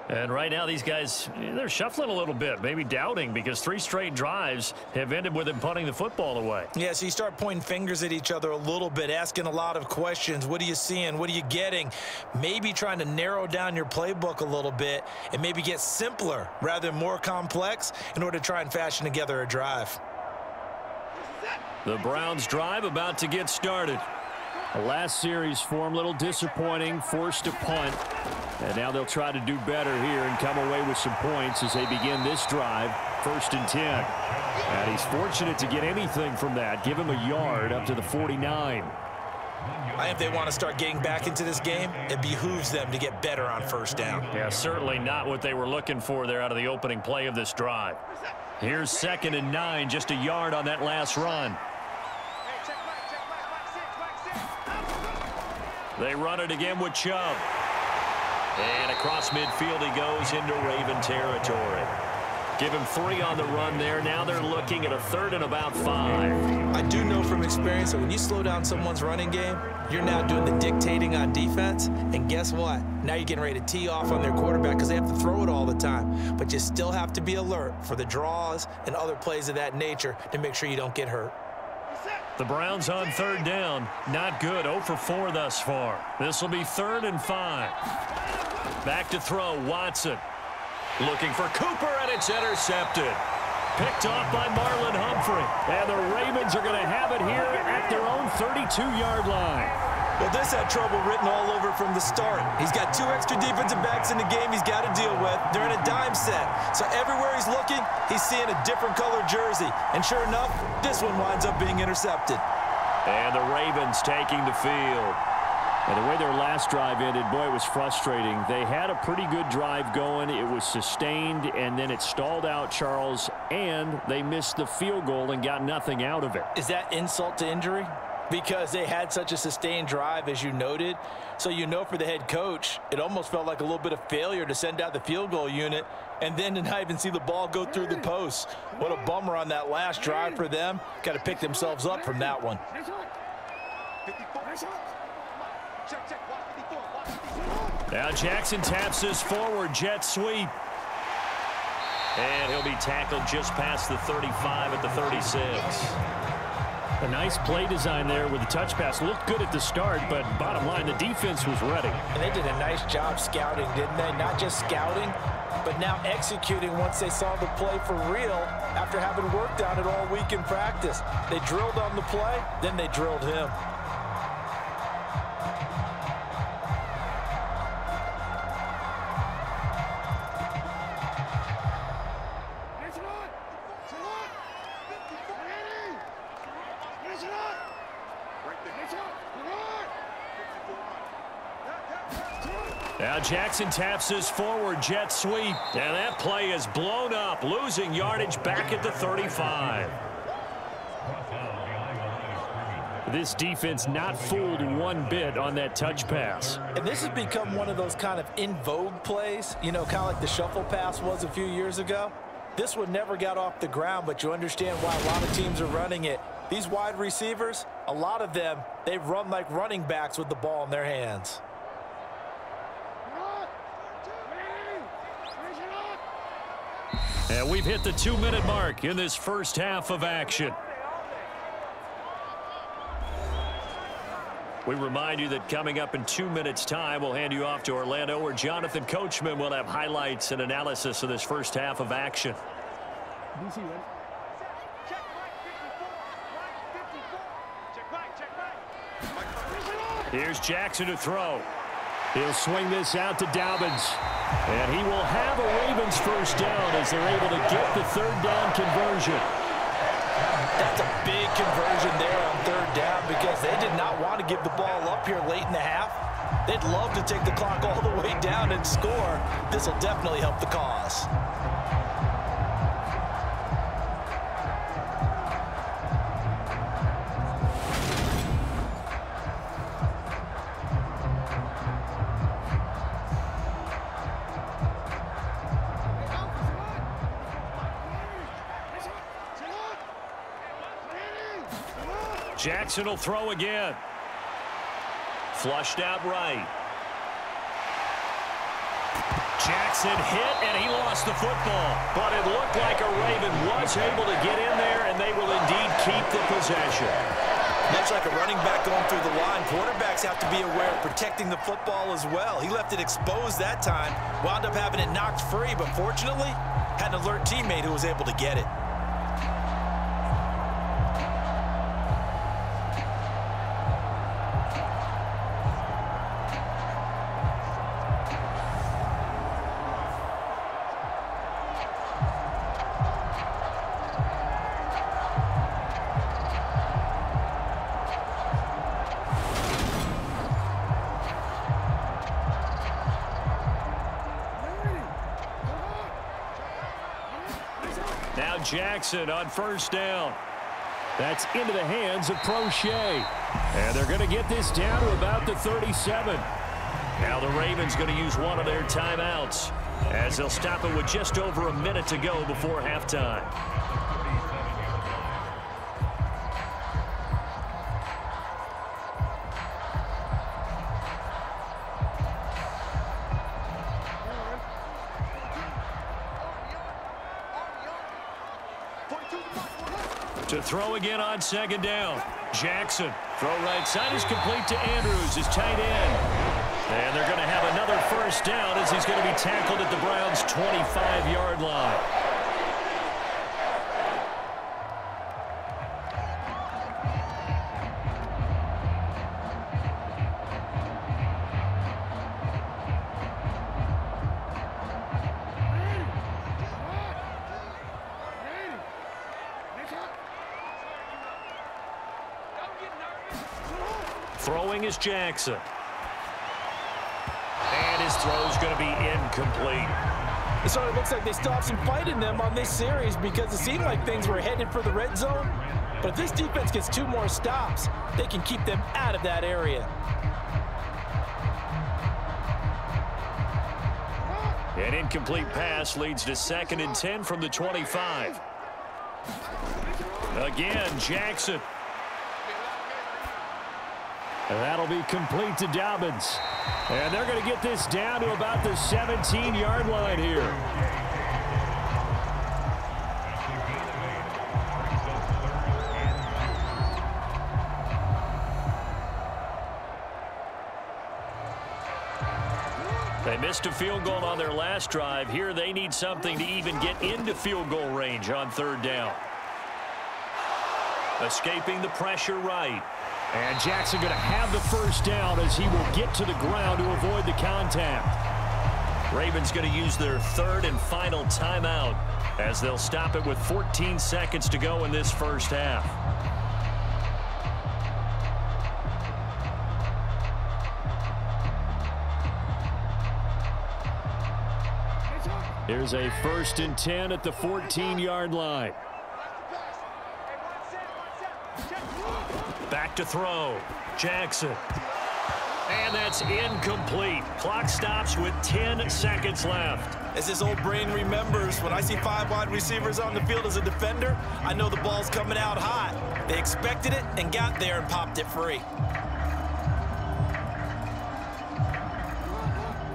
And right now these guys, they're shuffling a little bit, maybe doubting, because 3 straight drives have ended with them punting the football away. Yeah, so you start pointing fingers at each other a little bit, asking a lot of questions. What are you seeing? What are you getting? Maybe trying to narrow down your playbook a little bit and maybe get simpler rather than more complex in order to try and fashion together a drive. The Browns drive about to get started. The last series form a little disappointing, forced to punt. And now they'll try to do better here and come away with some points as they begin this drive, 1st and 10. And he's fortunate to get anything from that. Give him a yard up to the 49. I think if they want to start getting back into this game, it behooves them to get better on 1st down. Yeah, certainly not what they were looking for there out of the opening play of this drive. Here's 2nd and 9, just a yard on that last run. They run it again with Chubb. And across midfield he goes into Raven territory. Give him 3 on the run there. Now they're looking at a 3rd and about 5. I do know from experience that when you slow down someone's running game, you're now doing the dictating on defense. And guess what? Now you're getting ready to tee off on their quarterback because they have to throw it all the time. But you still have to be alert for the draws and other plays of that nature to make sure you don't get hurt. The Browns on 3rd down. Not good. 0 for 4 thus far. This will be 3rd and 5. Back to throw. Watson. Looking for Cooper, and it's intercepted. Picked off by Marlon Humphrey. And the Ravens are going to have it here at their own 32-yard line. Well, this had trouble written all over from the start. He's got 2 extra defensive backs in the game he's got to deal with. They're in a dime set. So everywhere he's looking, he's seeing a different color jersey. And sure enough, this one winds up being intercepted. And the Ravens taking the field. And the way their last drive ended, boy, it was frustrating. They had a pretty good drive going. It was sustained, and then it stalled out, Charles, and they missed the field goal and got nothing out of it. Is that insult to injury? Because they had such a sustained drive, as you noted. So you know for the head coach, it almost felt like a little bit of failure to send out the field goal unit and then to not even see the ball go through the posts. What a bummer on that last drive for them. Got to pick themselves up from that one. Now Jackson taps this forward jet sweep. And he'll be tackled just past the 35 at the 36. A nice play design there with the touch pass. Looked good at the start, but bottom line, the defense was ready. And they did a nice job scouting, didn't they? Not just scouting, but now executing once they saw the play for real after having worked on it all week in practice. They drilled on the play, then they drilled him. Now Jackson taps his forward jet sweep. And that play is blown up, losing yardage back at the 35. This defense not fooled one bit on that touch pass. And this has become one of those kind of in vogue plays, you know, kind of like the shuffle pass was a few years ago. This one never got off the ground, but you understand why a lot of teams are running it. These wide receivers, a lot of them, they run like running backs with the ball in their hands. And we've hit the 2-minute mark in this first half of action. We remind you that coming up in 2 minutes' time, we'll hand you off to Orlando, where Jonathan Coachman will have highlights and analysis of this first half of action. Here's Jackson to throw. He'll swing this out to Dobbins. And he will have a Ravens first down as they're able to get the 3rd down conversion. That's a big conversion there on 3rd down because they did not want to give the ball up here late in the half. They'd love to take the clock all the way down and score. This will definitely help the cause. Jackson will throw again. Flushed out right. Jackson hit, and he lost the football. But it looked like a Raven was able to get in there, and they will indeed keep the possession. Much like a running back going through the line, quarterbacks have to be aware of protecting the football as well. He left it exposed that time, wound up having it knocked free, but fortunately, had an alert teammate who was able to get it. Now Jackson on first down. That's into the hands of Prochet. And they're going to get this down to about the 37. Now the Ravens going to use one of their timeouts. as they'll stop it with just over a minute to go before halftime. To throw again on second down. Jackson. Throw right side is complete to Andrews, his tight end. And they're going to have another first down as he's going to be tackled at the Browns' 25-yard line. Throwing is Jackson. And his throw's going to be incomplete. So it looks like they stopped some fight in them on this series because it seemed like things were headed for the red zone. But if this defense gets 2 more stops, they can keep them out of that area. An incomplete pass leads to 2nd and 10 from the 25. Again, Jackson. And that'll be complete to Dobbins. And they're going to get this down to about the 17-yard line here. They missed a field goal on their last drive. Here they need something to even get into field goal range on 3rd down. Escaping the pressure right. And Jackson going to have the first down as he will get to the ground to avoid the contact. Ravens going to use their 3rd and final timeout as they'll stop it with 14 seconds to go in this first half. Here's a 1st and 10 at the 14-yard line. Back to throw. Jackson. And that's incomplete. Clock stops with 10 seconds left. As this old brain remembers, when I see 5 wide receivers on the field as a defender, I know the ball's coming out hot. They expected it and got there and popped it free.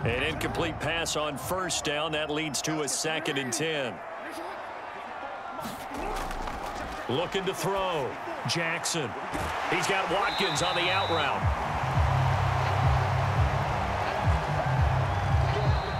An incomplete pass on 1st down. That leads to a 2nd and 10. Looking to throw. Jackson. He's got Watkins on the out route.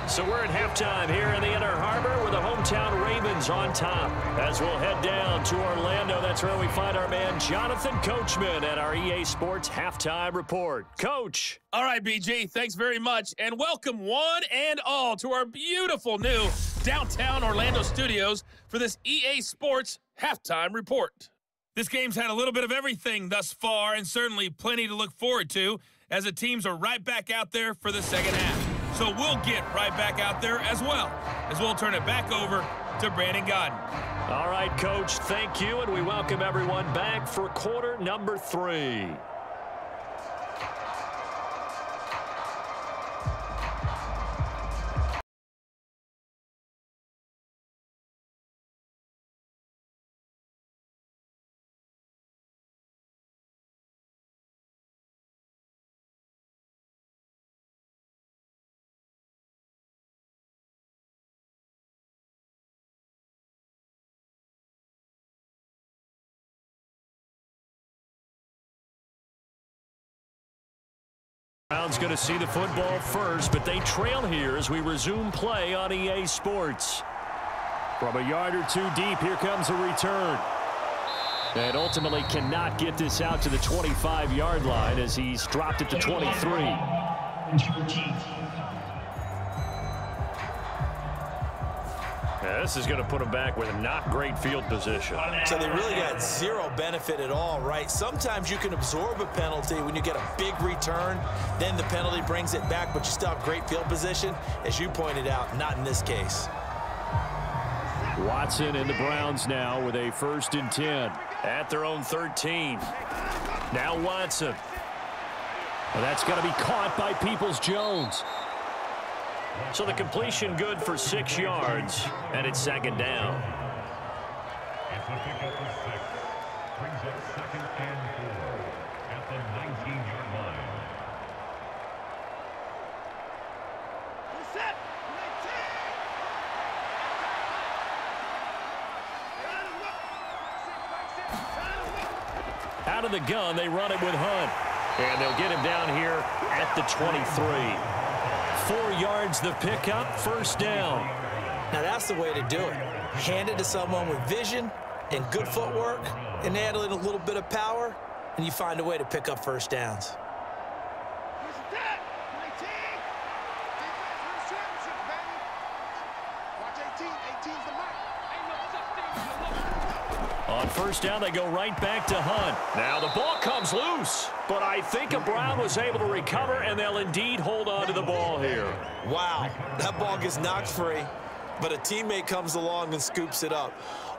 So we're at halftime here in the Inner Harbor with the hometown Ravens on top. As we'll head down to Orlando, that's where we find our man Jonathan Coachman at our EA Sports Halftime Report. Coach. All right, BG, thanks very much. And welcome one and all to our beautiful new downtown Orlando studios for this EA Sports Halftime Report. This game's had a little bit of everything thus far and certainly plenty to look forward to as the teams are right back out there for the second half. So we'll get right back out there as well as we'll turn it back over to Brandon Godden. All right, Coach, thank you, and we welcome everyone back for quarter number 3. Browns going to see the football first, but they trail here as we resume play on EA Sports. From a yard or 2 deep, here comes a return. And ultimately cannot get this out to the 25-yard line as he's dropped it to 23. Yeah, this is going to put them back with not great field position. So they really got 0 benefit at all, right? Sometimes you can absorb a penalty when you get a big return, then the penalty brings it back, but you still have great field position. As you pointed out, not in this case. Watson and the Browns now with a 1st and 10. At their own 13. Now Watson. And that's going to be caught by Peoples-Jones. So the completion good for 6 yards, and it's second down. It's a pickup for 6. Brings up 2nd and 4 at the 19-yard line. Out of the gun, they run it with Hunt. And they'll get him down here at the 23. 4 yards the pickup, first down. Now that's the way to do it. Hand it to someone with vision and good footwork and add in a little bit of power, and you find a way to pick up first downs. On first down, they go right back to Hunt. Now the ball comes loose, but I think Brown was able to recover, and they'll indeed hold on to the ball here. Wow, that ball gets knocked free, but a teammate comes along and scoops it up.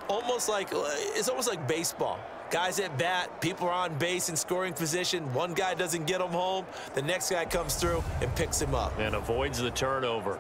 It's almost like baseball. Guys at bat, people are on base in scoring position. One guy doesn't get him home. The next guy comes through and picks him up. And avoids the turnover.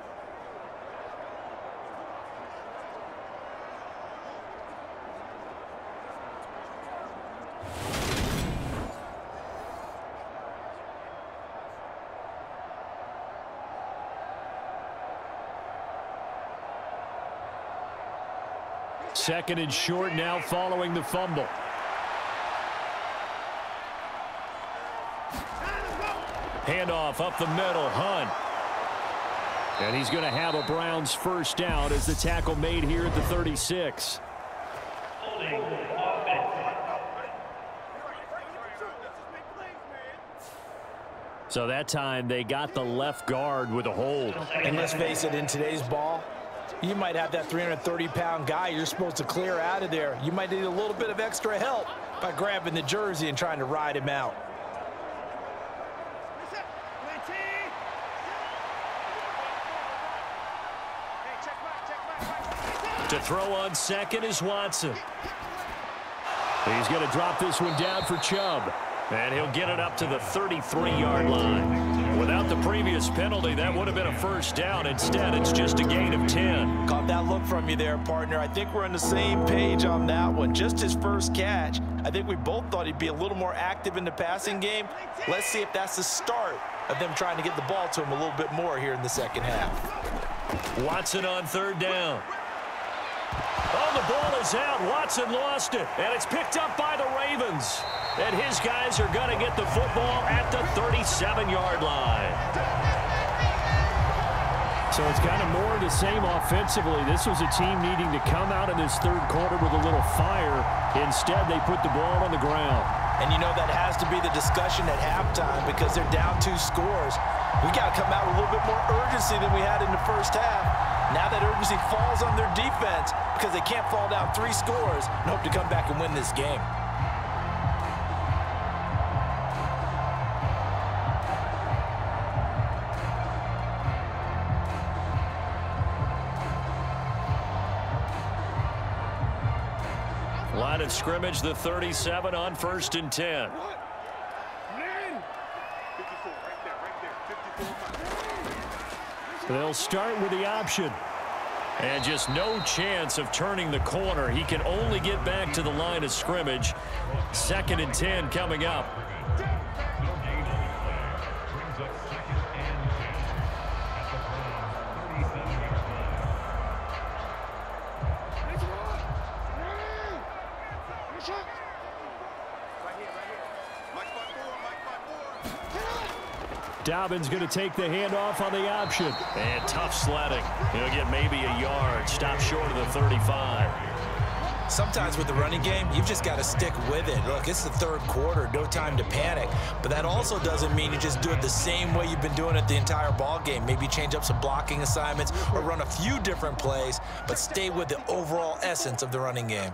Second and short now following the fumble. Handoff up the middle, Hunt. And he's going to have a Browns first down as the tackle made here at the 36. So that time they got the left guard with a hold. And let's face it, in today's ball, you might have that 330-pound guy you're supposed to clear out of there. You might need a little bit of extra help by grabbing the jersey and trying to ride him out. To throw on second is Watson. He's going to drop this one down for Chubb. And he'll get it up to the 33-yard line. Without the previous penalty, that would have been a first down. Instead, it's just a gain of 10. Caught that look from you there, partner. I think we're on the same page on that one. Just his first catch. I think we both thought he'd be a little more active in the passing game. Let's see if that's the start of them trying to get the ball to him a little bit more here in the second half. Watson on third down. Oh, the ball is out. Watson lost it, and it's picked up by the Ravens. And his guys are going to get the football at the 37-yard line. So it's kind of more of the same offensively. This was a team needing to come out in this third quarter with a little fire. Instead, they put the ball on the ground. And you know that has to be the discussion at halftime because they're down 2 scores. We got to come out with a little bit more urgency than we had in the first half. Now that urgency falls on their defense because they can't fall down 3 scores and hope to come back and win this game. Line of scrimmage, the 37 on 1st and 10. They'll start with the option. And just no chance of turning the corner. He can only get back to the line of scrimmage. 2nd and 10 coming up. Dobbins going to take the handoff on the option. And tough sledding. He'll get maybe a yard. Stop short of the 35. Sometimes with the running game, you've just got to stick with it. Look, it's the third quarter, no time to panic. But that also doesn't mean you just do it the same way you've been doing it the entire ball game. Maybe change up some blocking assignments or run a few different plays, but stay with the overall essence of the running game.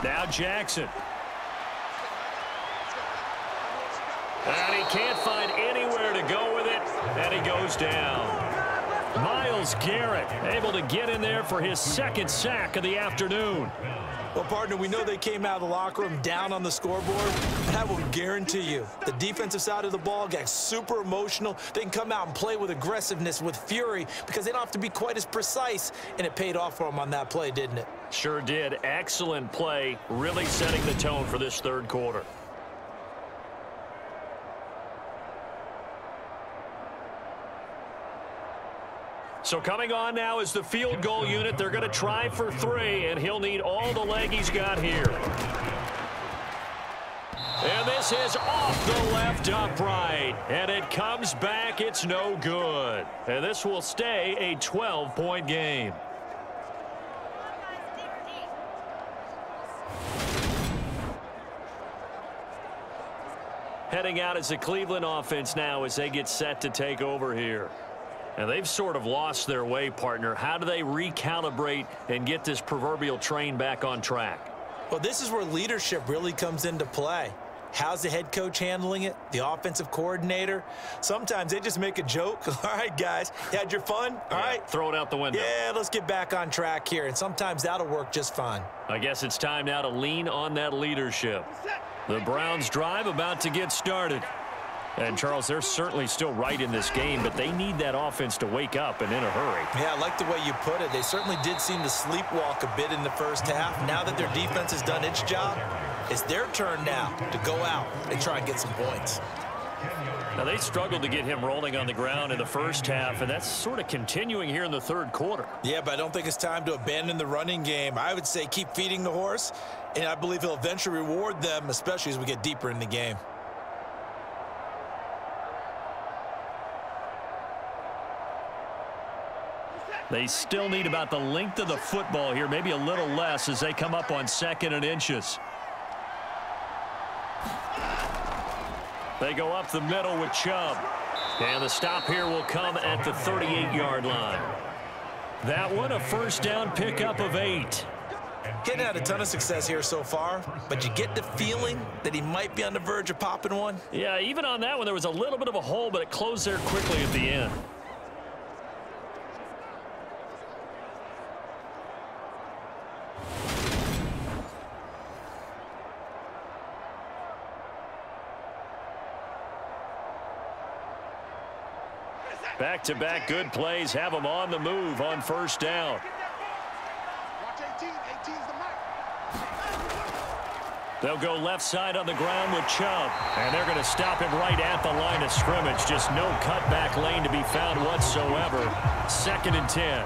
Now Jackson. And he can't find anywhere to go with it, and he goes down. Myles Garrett able to get in there for his 2nd sack of the afternoon. Well, partner, we know they came out of the locker room down on the scoreboard, but I will guarantee you the defensive side of the ball got super emotional. They can come out and play with aggressiveness, with fury, because they don't have to be quite as precise, and it paid off for them on that play, didn't it? Sure did. Excellent play, really setting the tone for this third quarter. So coming on now is the field goal unit. They're going to try for 3, and he'll need all the leg he's got here. And this is off the left upright, and it comes back. It's no good. And this will stay a 12-point game. Heading out as the Cleveland offense now as they get set to take over here. And they've sort of lost their way, partner. How do they recalibrate and get this proverbial train back on track? Well, this is where leadership really comes into play. How's the head coach handling it? The offensive coordinator? Sometimes they just make a joke. All right, guys, you had your fun? All right. Throw it out the window. Yeah, let's get back on track here. And sometimes that'll work just fine. I guess it's time now to lean on that leadership. The Browns drive about to get started. And, Charles, they're certainly still right in this game, but they need that offense to wake up and in a hurry. Yeah, I like the way you put it. They certainly did seem to sleepwalk a bit in the first half. Now that their defense has done its job, it's their turn now to go out and try and get some points. Now, they struggled to get him rolling on the ground in the first half, and that's sort of continuing here in the third quarter. Yeah, but I don't think it's time to abandon the running game. I would say keep feeding the horse, and I believe he'll eventually reward them, especially as we get deeper in the game. They still need about the length of the football here, maybe a little less as they come up on 2nd and inches. They go up the middle with Chubb. And the stop here will come at the 38-yard line. That one, a first down pickup of 8. Getting had a ton of success here so far, but you get the feeling that he might be on the verge of popping one. Yeah, even on that one, there was a little bit of a hole, but it closed there quickly at the end. Back-to-back good plays have them on the move on first down. They'll go left side on the ground with Chubb. And they're going to stop him right at the line of scrimmage. Just no cutback lane to be found whatsoever. 2nd and 10.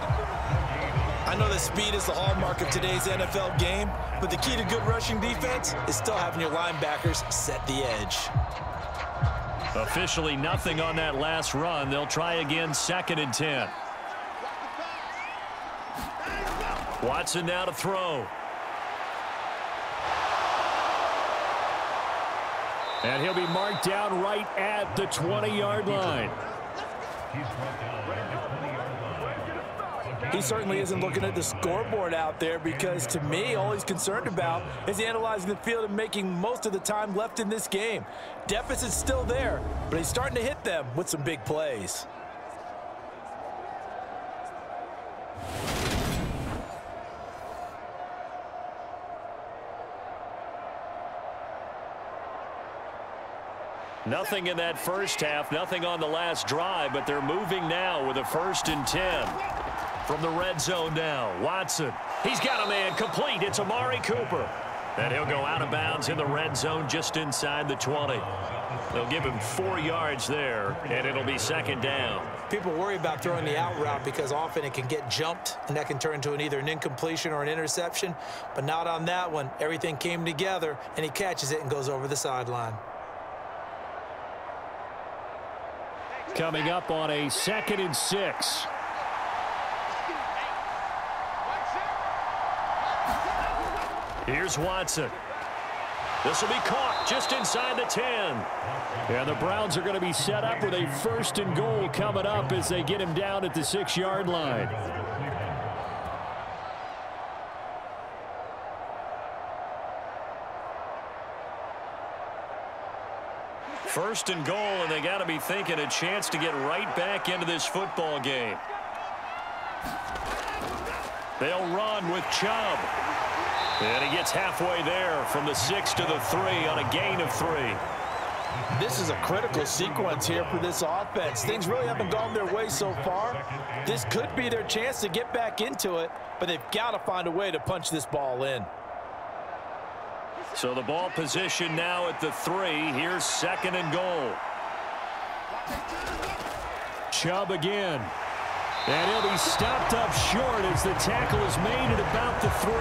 I know that speed is the hallmark of today's NFL game, but the key to good rushing defense is still having your linebackers set the edge. Officially nothing on that last run. They'll try again 2nd and 10. Watson now to throw. And he'll be marked down right at the 20-yard line. He certainly isn't looking at the scoreboard out there because, to me, all he's concerned about is analyzing the field and making most of the time left in this game. Deficit's still there, but he's starting to hit them with some big plays. Nothing in that first half, nothing on the last drive, but they're moving now with a 1st and 10. From the red zone now, Watson. He's got a man complete. It's Amari Cooper. And he'll go out of bounds in the red zone just inside the 20. They'll give him 4 yards there, and it'll be 2nd down. People worry about throwing the out route because often it can get jumped, and that can turn into either an incompletion or an interception. But not on that one. Everything came together, and he catches it and goes over the sideline. Coming up on a 2nd and 6. Here's Watson. This will be caught just inside the 10. And the Browns are going to be set up with a 1st and goal coming up as they get him down at the 6-yard line. First and goal, and they got to be thinking a chance to get right back into this football game. They'll run with Chubb. And he gets halfway there from the 6 to the 3 on a gain of 3. This is a critical sequence here for this offense. Things really haven't gone their way so far. This could be their chance to get back into it, but they've got to find a way to punch this ball in. So the ball position now at the 3. Here's 2nd and goal. Chubb again. And he'll be stopped up short as the tackle is made at about the 3.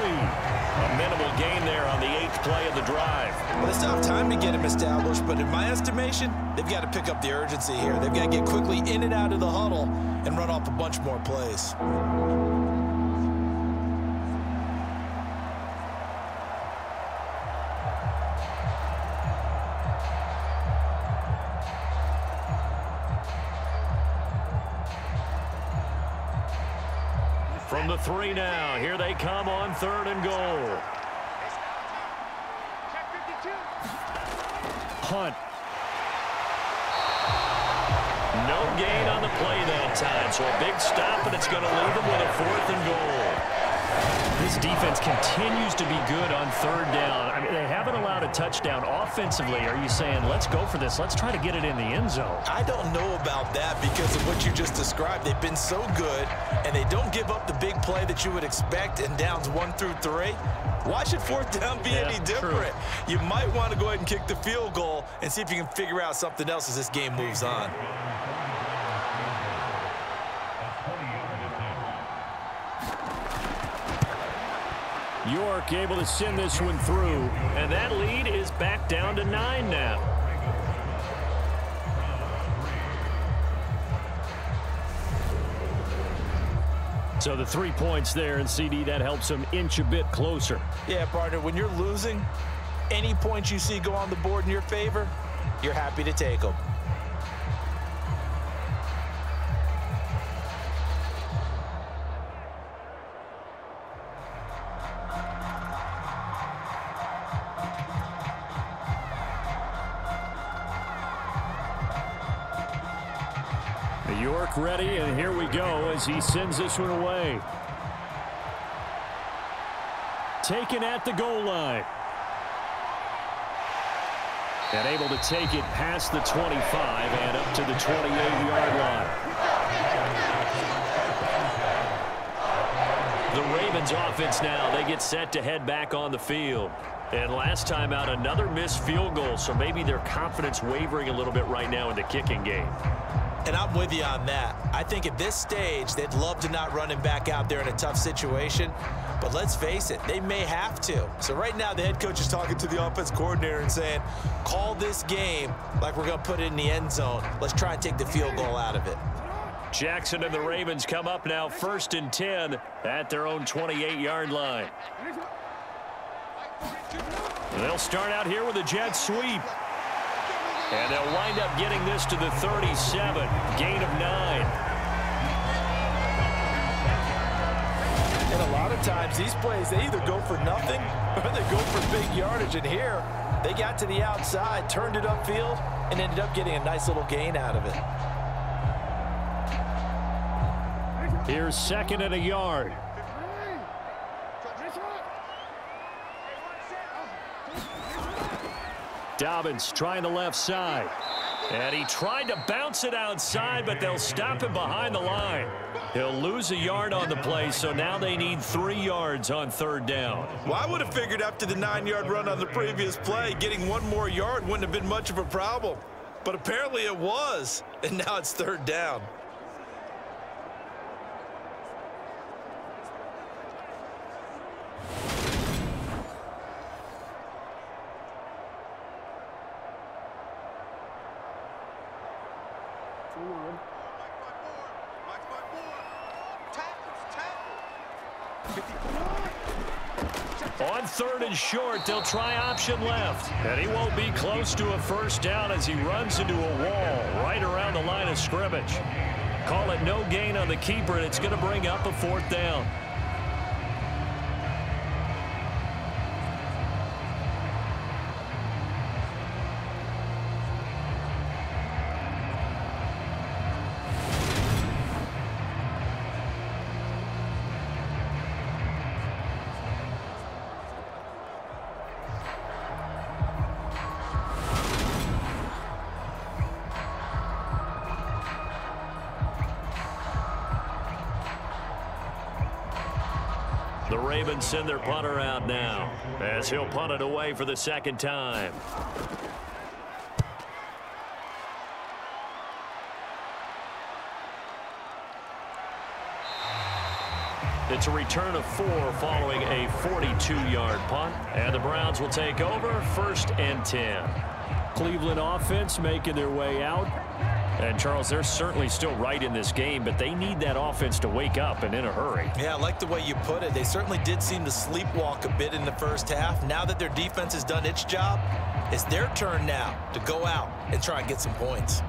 A minimal gain there on the 8th play of the drive. Well, they still have time to get him established, but in my estimation, they've got to pick up the urgency here. They've got to get quickly in and out of the huddle and run off a bunch more plays. From the 3 now, here they come on 3rd and goal. Punt. No gain on the play that time, so a big stop, and it's going to leave them with a 4th and goal. This defense continues to be good on 3rd down. I mean, they haven't allowed a touchdown offensively. Are you saying, let's go for this, let's try to get it in the end zone? I don't know about that because of what you just described. They've been so good, and they don't give up the big play that you would expect in downs 1 through 3. Why should 4th down be any different? True. You might want to go ahead and kick the field goal and see if you can figure out something else as this game moves on. York able to send this one through. And that lead is back down to 9 now. So the 3 points there, and CD, that helps them inch a bit closer. Yeah, partner, when you're losing, any points you see go on the board in your favor, you're happy to take them. York ready, and here we go as he sends this one away. Taken at the goal line. And able to take it past the 25 and up to the 28-yard line. The Ravens offense now, they get set to head back on the field. And last time out, another missed field goal, so maybe their confidence wavering a little bit right now in the kicking game. And I'm with you on that. I think at this stage, they'd love to not run him back out there in a tough situation. But let's face it, they may have to. So right now, the head coach is talking to the offense coordinator and saying, call this game like we're going to put it in the end zone. Let's try and take the field goal out of it. Jackson and the Ravens come up now 1st and 10 at their own 28-yard line. They'll start out here with a jet sweep. And they'll wind up getting this to the 37, gain of 9. And a lot of times, these plays, they either go for nothing or they go for big yardage. And here, they got to the outside, turned it upfield, and ended up getting a nice little gain out of it. Here's 2nd and a yard. Dobbins trying the left side. And he tried to bounce it outside, but they'll stop him behind the line. He'll lose a yard on the play, so now they need 3 yards on 3rd down. Well, I would have figured after the 9-yard run on the previous play, getting 1 more yard wouldn't have been much of a problem. But apparently it was, and now it's 3rd down. On 3rd and short, they'll try option left. And he won't be close to a 1st down as he runs into a wall right around the line of scrimmage. Call it no gain on the keeper, and it's going to bring up a 4th down. The Ravens send their punter out now as he'll punt it away for the second time. It's a return of 4 following a 42-yard punt, and the Browns will take over 1st and 10. Cleveland offense making their way out. And, Charles, they're certainly still right in this game, but they need that offense to wake up and in a hurry. Yeah, I like the way you put it. They certainly did seem to sleepwalk a bit in the first half. Now that their defense has done its job, it's their turn now to go out and try and get some points.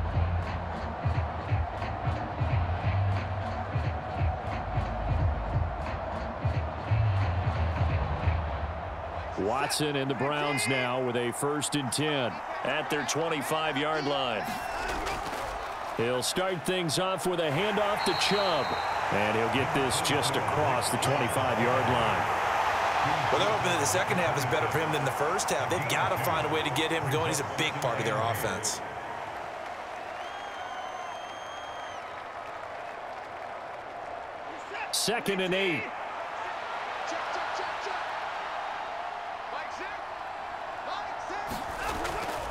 Watson and the Browns now with a 1st and 10 at their 25-yard line. He'll start things off with a handoff to Chubb, and he'll get this just across the 25-yard line. Well, they're hoping that the second half is better for him than the first half. They've got to find a way to get him going. He's a big part of their offense. Second and 8.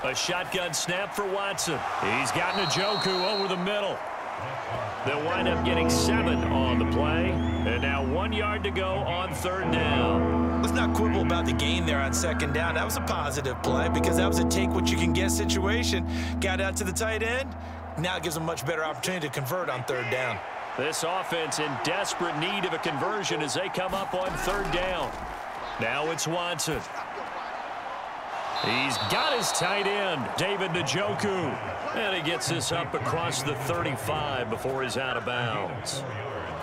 A shotgun snap for Watson. He's got Njoku over the middle. They'll wind up getting 7 on the play. And now 1 yard to go on 3rd down. Let's not quibble about the gain there on 2nd down. That was a positive play because that was a take-what-you-can-get situation. Got out to the tight end. Now it gives them a much better opportunity to convert on 3rd down. This offense in desperate need of a conversion as they come up on 3rd down. Now it's Watson. He's got his tight end, David Njoku. And he gets this up across the 35 before he's out of bounds.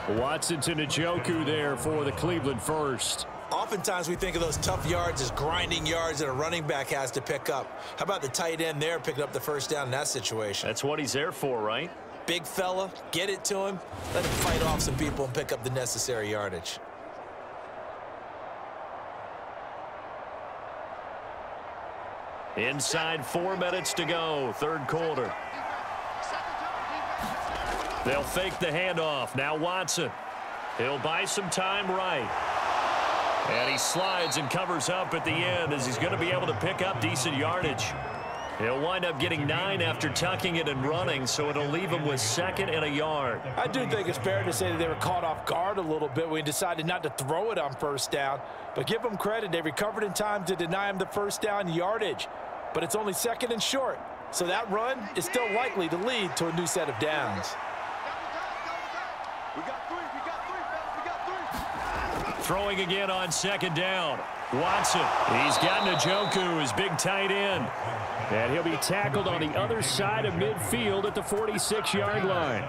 Watson to Njoku there for the Cleveland first. Oftentimes we think of those tough yards as grinding yards that a running back has to pick up. How about the tight end there picking up the 1st down in that situation? That's what he's there for, right? Big fella, get it to him, let him fight off some people and pick up the necessary yardage. Inside 4 minutes to go, 3rd quarter. They'll fake the handoff. Now Watson. He'll buy some time right. And he slides and covers up at the end as he's going to be able to pick up decent yardage. He'll wind up getting 9 after tucking it and running, so it'll leave him with 2nd and a yard. I do think it's fair to say that they were caught off guard a little bit when he decided not to throw it on 1st down. But give them credit, they recovered in time to deny him the 1st down yardage. But it's only 2nd and short, so that run is still likely to lead to a new set of downs. Throwing again on 2nd down. Watson. He's got Njoku, his big tight end. And he'll be tackled on the other side of midfield at the 46-yard line.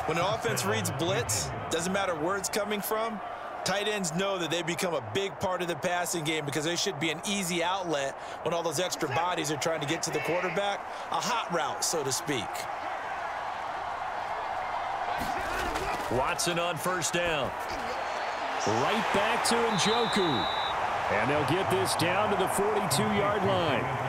When an offense reads blitz, doesn't matter where it's coming from, tight ends know that they become a big part of the passing game because they should be an easy outlet when all those extra bodies are trying to get to the quarterback. A hot route, so to speak. Watson on 1st down. Right back to Njoku. And they'll get this down to the 42-yard line.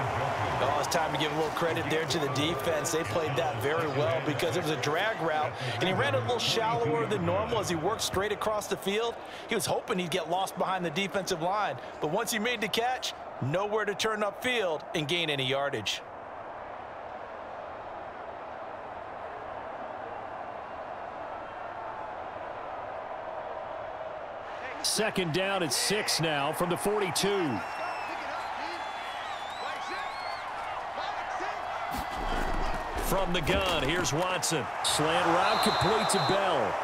Oh, it's time to give a little credit there to the defense. They played that very well because it was a drag route, and he ran a little shallower than normal as he worked straight across the field. He was hoping he'd get lost behind the defensive line, but once he made the catch, nowhere to turn upfield and gain any yardage. Second down at 6 now from the 42. From the gun, here's Watson. Slant route complete to Bell.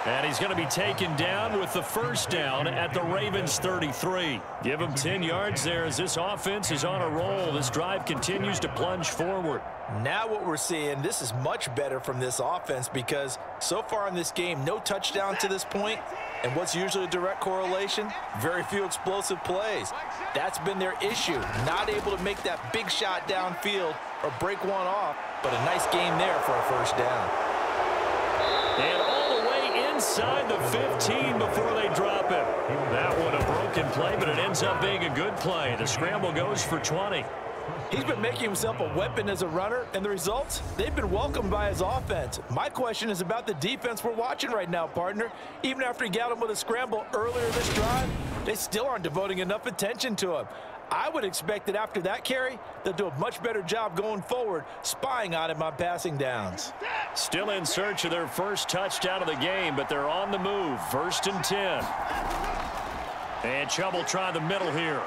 And he's going to be taken down with the 1st down at the Ravens 33. Give him 10 yards there as this offense is on a roll. This drive continues to plunge forward. Now what we're seeing, this is much better from this offense because so far in this game, no touchdown to this point. And what's usually a direct correlation? Very few explosive plays. That's been their issue, not able to make that big shot downfield or break one off, but a nice game there for a 1st down. And all the way inside the 15 before they drop him. That one a broken play, but it ends up being a good play. The scramble goes for 20. He's been making himself a weapon as a runner, and the results, they've been welcomed by his offense. My question is about the defense we're watching right now, partner. Even after he got him with a scramble earlier this drive, they still aren't devoting enough attention to him. I would expect that after that carry, they'll do a much better job going forward, spying on him on passing downs. Still in search of their first touchdown of the game, but they're on the move. 1st and 10. And Chubb will try the middle here.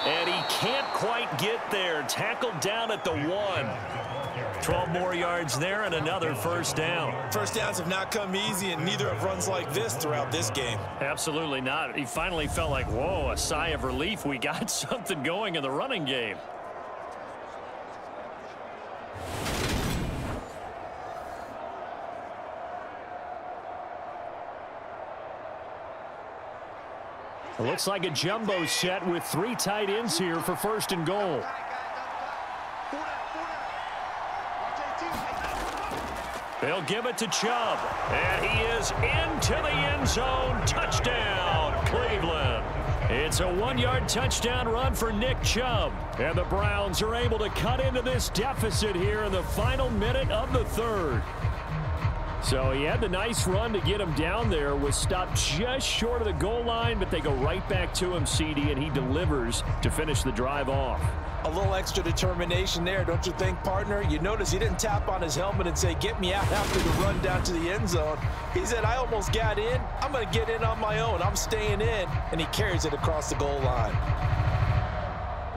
And he can't quite get there. Tackled down at the 1. 12 more yards there and another first down. First downs have not come easy, and neither have runs like this throughout this game. Absolutely not. He finally felt like, whoa, a sigh of relief. We got something going in the running game. It looks like a jumbo set with 3 tight ends here for 1st and goal. They'll give it to Chubb, and he is into the end zone. Touchdown, Cleveland. It's a 1-yard touchdown run for Nick Chubb, and the Browns are able to cut into this deficit here in the final minute of the 3rd. So he had the nice run to get him down there, was stopped just short of the goal line, but they go right back to him, CD, and he delivers to finish the drive off. A little extra determination there, don't you think, partner? You notice he didn't tap on his helmet and say, get me out after the run down to the end zone. He said, I almost got in. I'm going to get in on my own. I'm staying in. And he carries it across the goal line.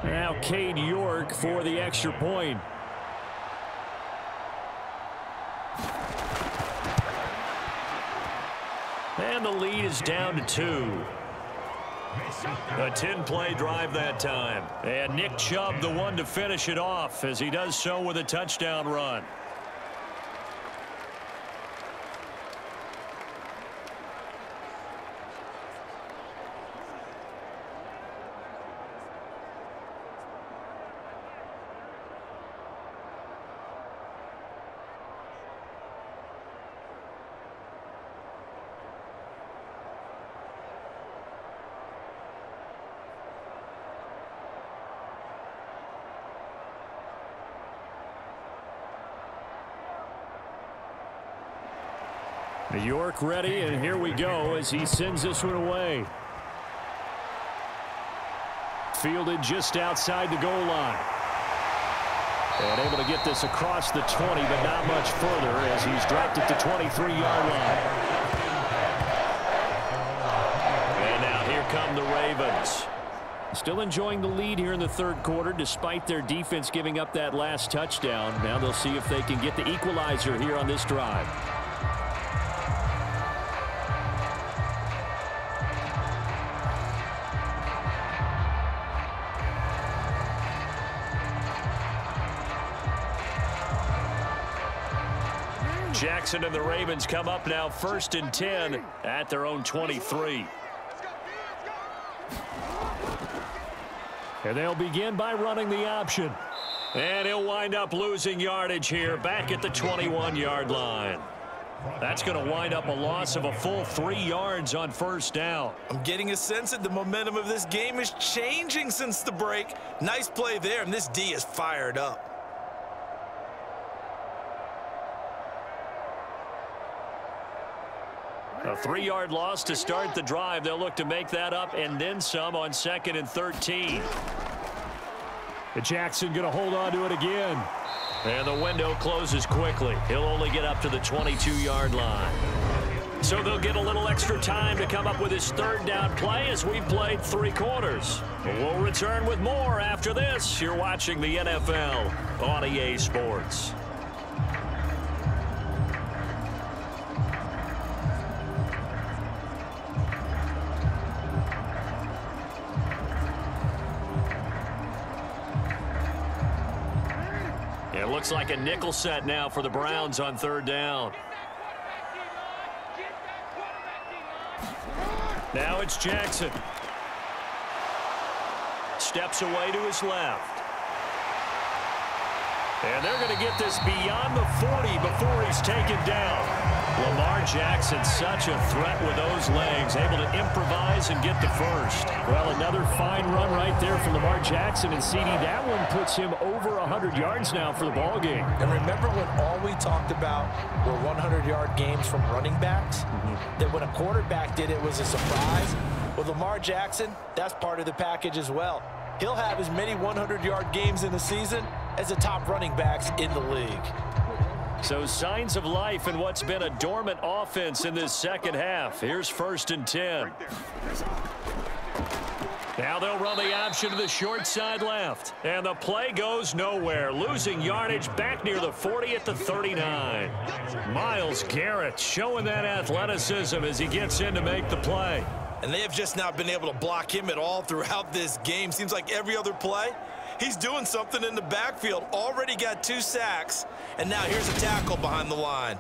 Now Cade York for the extra point. And the lead is down to 2. A 10-play drive that time. And Nick Chubb the one to finish it off as he does so with a touchdown run. York ready, and here we go as he sends this one away. Fielded just outside the goal line. And able to get this across the 20, but not much further as he's dropped at the 23-yard line. And now here come the Ravens. Still enjoying the lead here in the 3rd quarter despite their defense giving up that last touchdown. Now they'll see if they can get the equalizer here on this drive. Jackson and the Ravens come up now 1st and 10 at their own 23. And they'll begin by running the option. And he'll wind up losing yardage here back at the 21-yard line. That's going to wind up a loss of a full 3 yards on 1st down. I'm getting a sense that the momentum of this game is changing since the break. Nice play there, and this D is fired up. A 3-yard loss to start the drive. They'll look to make that up and then some on 2nd and 13. Jackson going to hold on to it again. And the window closes quickly. He'll only get up to the 22-yard line. So they'll get a little extra time to come up with his 3rd down play as we've played 3 quarters. We'll return with more after this. You're watching the NFL on EA Sports. It looks like a nickel set now for the Browns on 3rd down. Now it's Jackson. Steps away to his left. And they're going to get this beyond the 40 before he's taken down. Lamar Jackson, such a threat with those legs, able to improvise and get the first. Well, another fine run right there from Lamar Jackson, and CD, that one puts him over 100 yards now for the ball game. And remember when all we talked about were 100-yard games from running backs? That when a quarterback did it was a surprise? With Lamar Jackson, that's part of the package as well. He'll have as many 100-yard games in the season as the top running backs in the league. So signs of life in what's been a dormant offense in this second half. Here's 1st and 10. Now they'll run the option to the short side left. And the play goes nowhere. Losing yardage back near the 40 at the 39. Myles Garrett showing that athleticism as he gets in to make the play. And they have just not been able to block him at all throughout this game. Seems like every other play, he's doing something in the backfield. Already got 2 sacks. And now here's a tackle behind the line.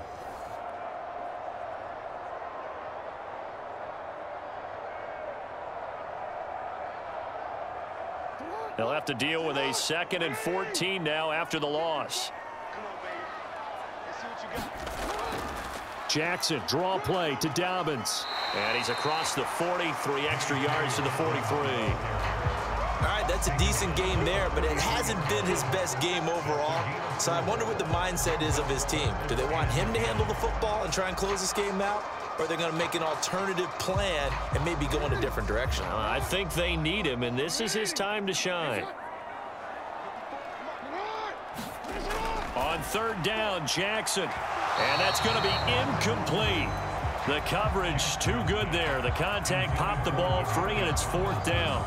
They'll have to deal with a 2nd and 14 now after the loss. Jackson, draw play to Dobbins. And he's across the 40, 3 extra yards to the 43. All right, that's a decent game there, but it hasn't been his best game overall. So I wonder what the mindset is of his team. Do they want him to handle the football and try and close this game out? Or are they going to make an alternative plan and maybe go in a different direction? I think they need him, and this is his time to shine. On 3rd down, Jackson. And that's going to be incomplete. The coverage too good there. The contact popped the ball free, and it's 4th down.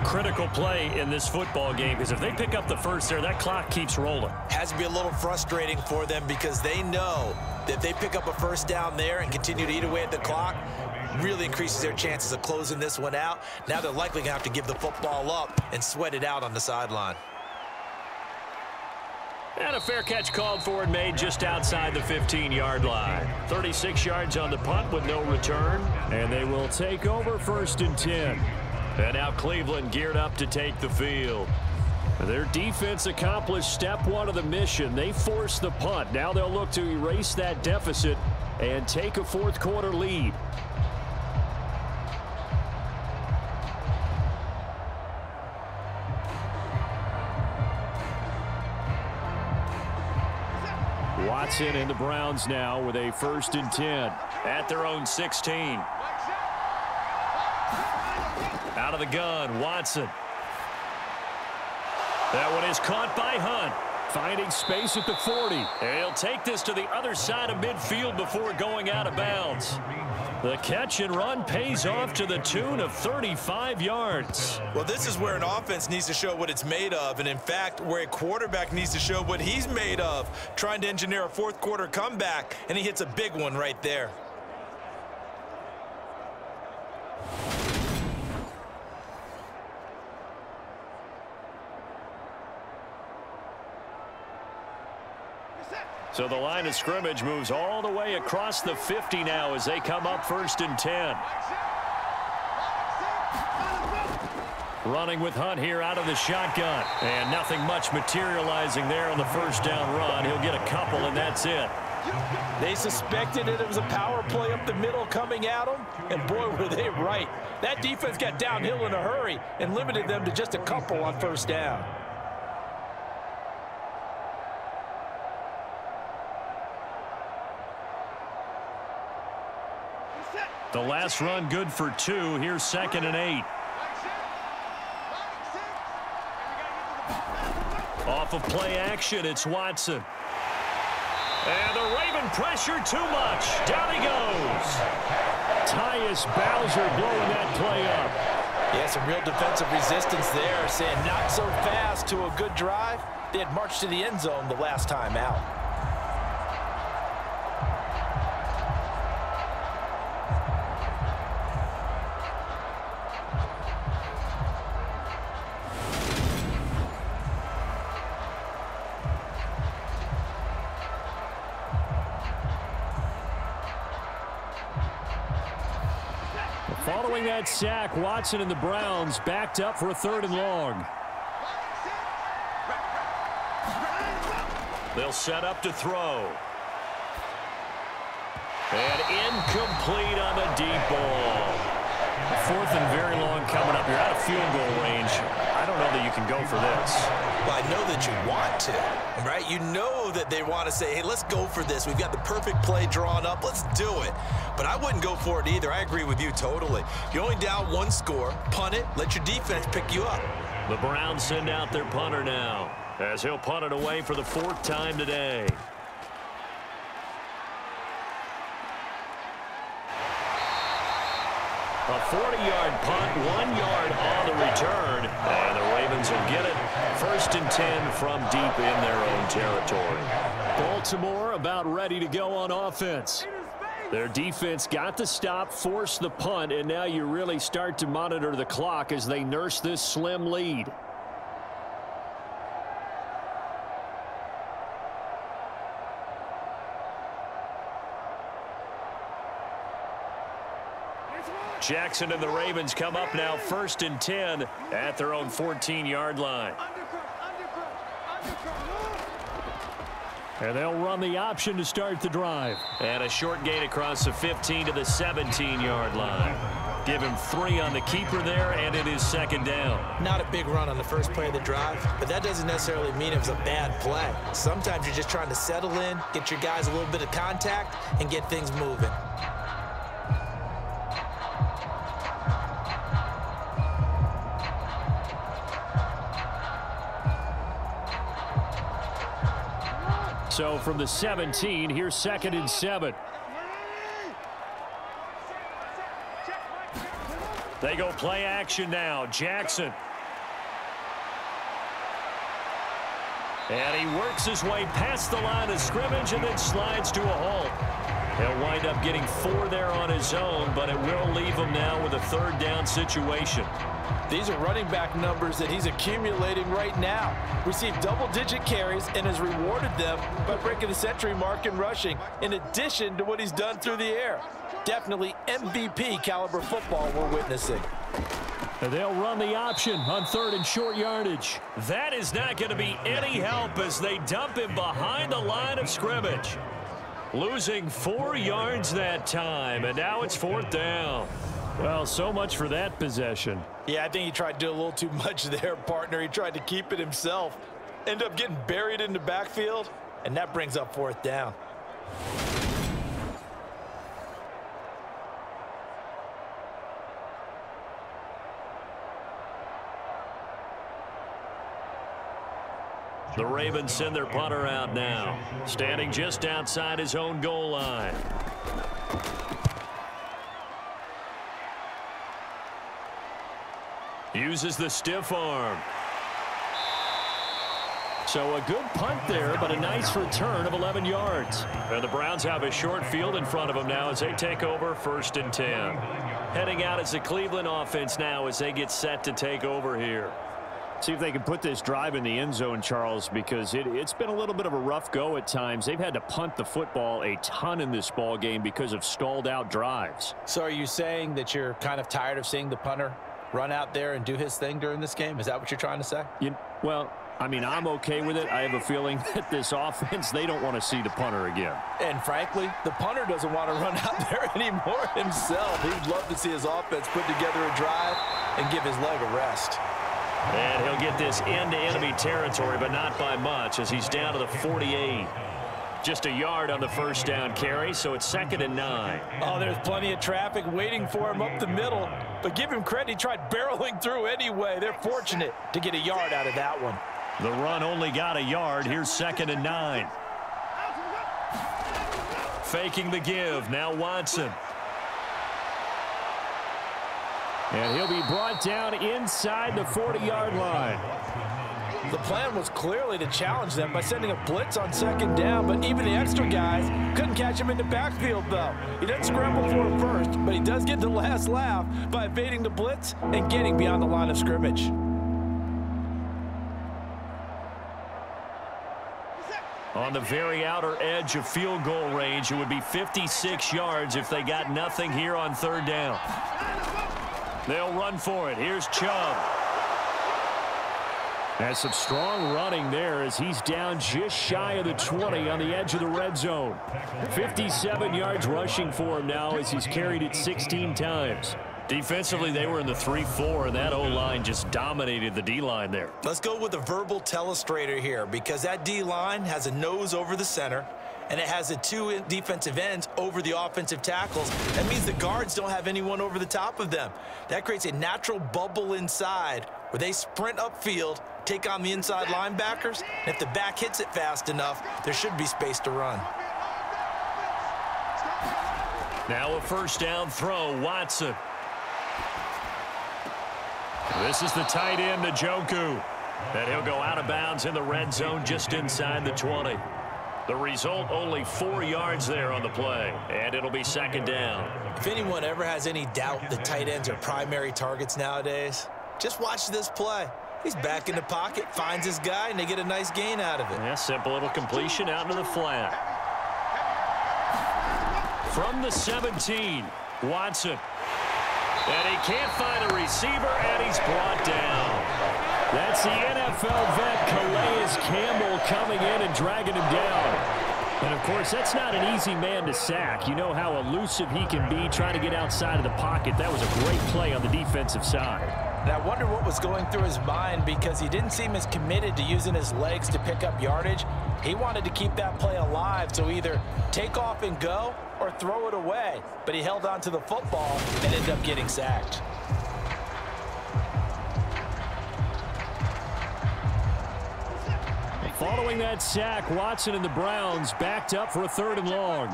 Critical play in this football game, because if they pick up the first there, that clock keeps rolling. Has to be a little frustrating for them because they know that if they pick up a 1st down there and continue to eat away at the clock, really increases their chances of closing this one out. Now they're likely going to have to give the football up and sweat it out on the sideline. And a fair catch called for and made just outside the 15-yard line. 36 yards on the punt with no return. And they will take over 1st and 10. And now Cleveland geared up to take the field. Their defense accomplished step 1 of the mission. They forced the punt. Now they'll look to erase that deficit and take a 4th quarter lead. Watson and the Browns now with a 1st and 10 at their own 16. Out of the gun, Watson. That one is caught by Hunt. Finding space at the 40. And he'll take this to the other side of midfield before going out of bounds. The catch and run pays off to the tune of 35 yards. Well, this is where an offense needs to show what it's made of. And, in fact, where a quarterback needs to show what he's made of. Trying to engineer a 4th quarter comeback, and he hits a big one right there. So the line of scrimmage moves all the way across the 50 now as they come up 1st and 10. Running with Hunt here out of the shotgun. And nothing much materializing there on the 1st down run. He'll get a couple, and that's it. They suspected it was a power play up the middle coming at them, and boy, were they right. That defense got downhill in a hurry and limited them to just a couple on 1st down. The last run good for 2. Here's 2nd and 8. Off of play action, it's Watson. And the Raven pressure too much. Down he goes. Tyus Bowser blowing that play up. Yeah, some real defensive resistance there, saying not so fast to a good drive. They had marched to the end zone the last time out. Following that sack, Watson and the Browns backed up for a 3rd and long. They'll set up to throw. And incomplete on the deep ball. Fourth and very long coming up. You're out of field goal range. I don't know that you can go for this. Well, I know that you want to, right? You know that they want to say, hey, let's go for this. We've got the perfect play drawn up. Let's do it. But I wouldn't go for it either. I agree with you totally. You're only down one score. Punt it. Let your defense pick you up. The Browns send out their punter now, as he'll punt it away for the fourth time today. A 40-yard punt, 1 yard on the return, and the Ravens will get it. 1st and 10 from deep in their own territory. Baltimore about ready to go on offense. Their defense got the stop, forced the punt, and now you really start to monitor the clock as they nurse this slim lead. Jackson and the Ravens come up now 1st and 10 at their own 14-yard line. And they'll run the option to start the drive. And a short gain across the 15 to the 17-yard line. Give him 3 on the keeper there, and it is 2nd down. Not a big run on the first play of the drive, but that doesn't necessarily mean it was a bad play. Sometimes you're just trying to settle in, get your guys a little bit of contact, and get things moving. So from the 17, here's 2nd and 7. They go play action now. Jackson. And he works his way past the line of scrimmage and then slides to a halt. He'll wind up getting 4 there on his own, but it will leave him now with a 3rd down situation. These are running back numbers that he's accumulating right now. Received double-digit carries and has rewarded them by breaking the century mark in rushing, in addition to what he's done through the air. Definitely MVP caliber football we're witnessing. And they'll run the option on 3rd and short yardage. That is not going to be any help as they dump him behind the line of scrimmage. Losing 4 yards that time, and now it's 4th down. Well, so much for that possession. Yeah, I think he tried to do a little too much there, partner. He tried to keep it himself. Ended up getting buried in the backfield, and that brings up 4th down. The Ravens send their punter out now, standing just outside his own goal line. Uses the stiff arm. So a good punt there, but a nice return of 11 yards. And the Browns have a short field in front of them now as they take over 1st and 10. Heading out is the Cleveland offense now as they get set to take over here. See if they can put this drive in the end zone, Charles, because it's been a little bit of a rough go at times. They've had to punt the football a ton in this ball game because of stalled out drives. So are you saying that you're kind of tired of seeing the punter run out there and do his thing during this game? Is that what you're trying to say? Well, I mean, I'm okay with it. I have a feeling that this offense, they don't want to see the punter again. And frankly, the punter doesn't want to run out there anymore himself. He'd love to see his offense put together a drive and give his leg a rest. And he'll get this into enemy territory, but not by much as he's down to the 48. Just a yard on the 1st down carry, so it's 2nd and 9. Oh, there's plenty of traffic waiting for him up the middle. But give him credit, he tried barreling through anyway. They're fortunate to get a yard out of that one. The run only got a yard. Here's 2nd and 9. Faking the give. Now Watson. And he'll be brought down inside the 40-yard line. The plan was clearly to challenge them by sending a blitz on 2nd down, but even the extra guys couldn't catch him in the backfield, though. He doesn't scramble for him first, but he does get the last laugh by evading the blitz and getting beyond the line of scrimmage. On the very outer edge of field goal range, it would be 56 yards if they got nothing here on 3rd down. They'll run for it. Here's Chubb. And some strong running there as he's down just shy of the 20 on the edge of the red zone. 57 yards rushing for him now as he's carried it 16 times. Defensively, they were in the 3-4, and that O-line just dominated the D-line there. Let's go with a verbal telestrator here because that D-line has a nose over the center, and it has the two defensive ends over the offensive tackles. That means the guards don't have anyone over the top of them. That creates a natural bubble inside where they sprint upfield, take on the inside linebackers, and if the back hits it fast enough, there should be space to run. Now a first down throw, Watson. This is the tight end, Njoku. And he'll go out of bounds in the red zone just inside the 20. The result, only 4 yards there on the play, and it'll be second down. If anyone ever has any doubt that tight ends are primary targets nowadays, just watch this play. He's back in the pocket, finds his guy, and they get a nice gain out of it. Yeah, simple little completion out into the flat. From the 17, Watson. And he can't find a receiver, and he's brought down. That's the NFL vet Calais Campbell coming in and dragging him down. And, of course, that's not an easy man to sack. You know how elusive he can be trying to get outside of the pocket. That was a great play on the defensive side. And I wonder what was going through his mind because he didn't seem as committed to using his legs to pick up yardage. He wanted to keep that play alive, so either take off and go or throw it away. But he held on to the football and ended up getting sacked. Following that sack, Watson and the Browns backed up for a 3rd and long.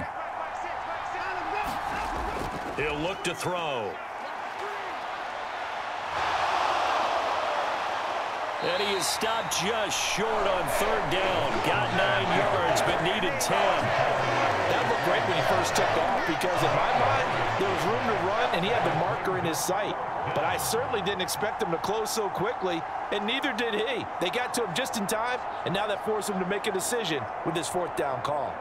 He'll look to throw. And he is stopped just short on 3rd down. Got 9 yards, but needed 10. That looked great when he first took off because in my mind, there was room to run and he had the marker in his sight. But I certainly didn't expect him to close so quickly, and neither did he. They got to him just in time, and now that forced him to make a decision with his 4th down call.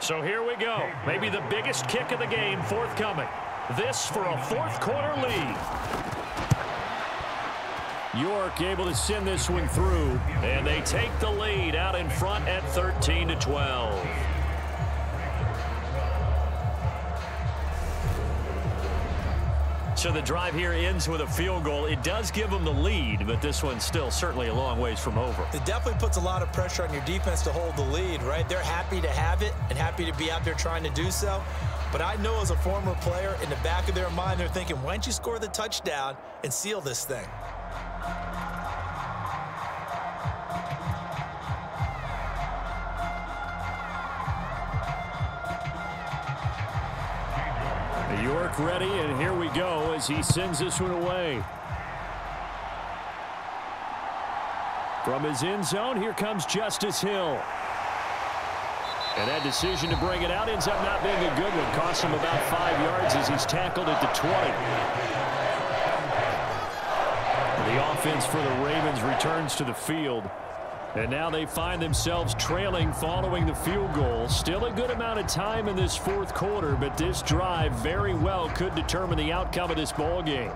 So here we go. Maybe the biggest kick of the game forthcoming. This for a 4th quarter lead. York able to send this one through. And they take the lead out in front at 13-12. So the drive here ends with a field goal. It does give them the lead, but this one's still certainly a long ways from over. It definitely puts a lot of pressure on your defense to hold the lead, right? They're happy to have it and happy to be out there trying to do so. But I know as a former player, in the back of their mind, they're thinking, why don't you score the touchdown and seal this thing? York ready, and here we go as he sends this one away. From his end zone, here comes Justice Hill. And that decision to bring it out ends up not being a good one. Costs him about 5 yards as he's tackled at the 20. The offense for the Ravens returns to the field. And now they find themselves trailing following the field goal. Still a good amount of time in this 4th quarter, but this drive very well could determine the outcome of this ball game.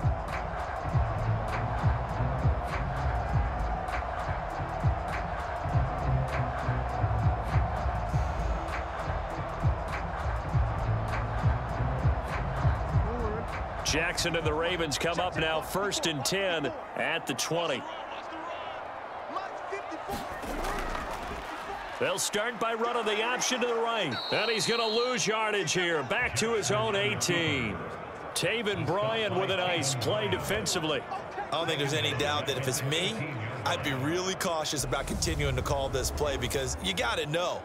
Jackson and the Ravens come up now 1st and 10 at the 20. They'll start by running the option to the right. And he's going to lose yardage here. Back to his own 18. Taven Bryan with a nice play defensively. I don't think there's any doubt that if it's me, I'd be really cautious about continuing to call this play because you got to know,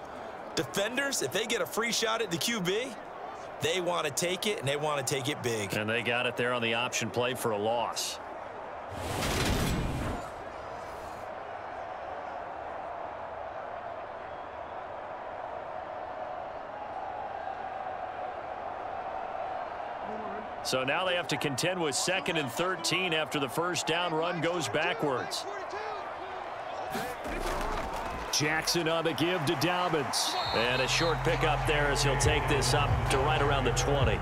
defenders, if they get a free shot at the QB, they want to take it, and they want to take it big. And they got it there on the option play for a loss. So now they have to contend with 2nd and 13 after the first down run goes backwards. Jackson on the give to Dobbins. And a short pickup there as he'll take this up to right around the 20.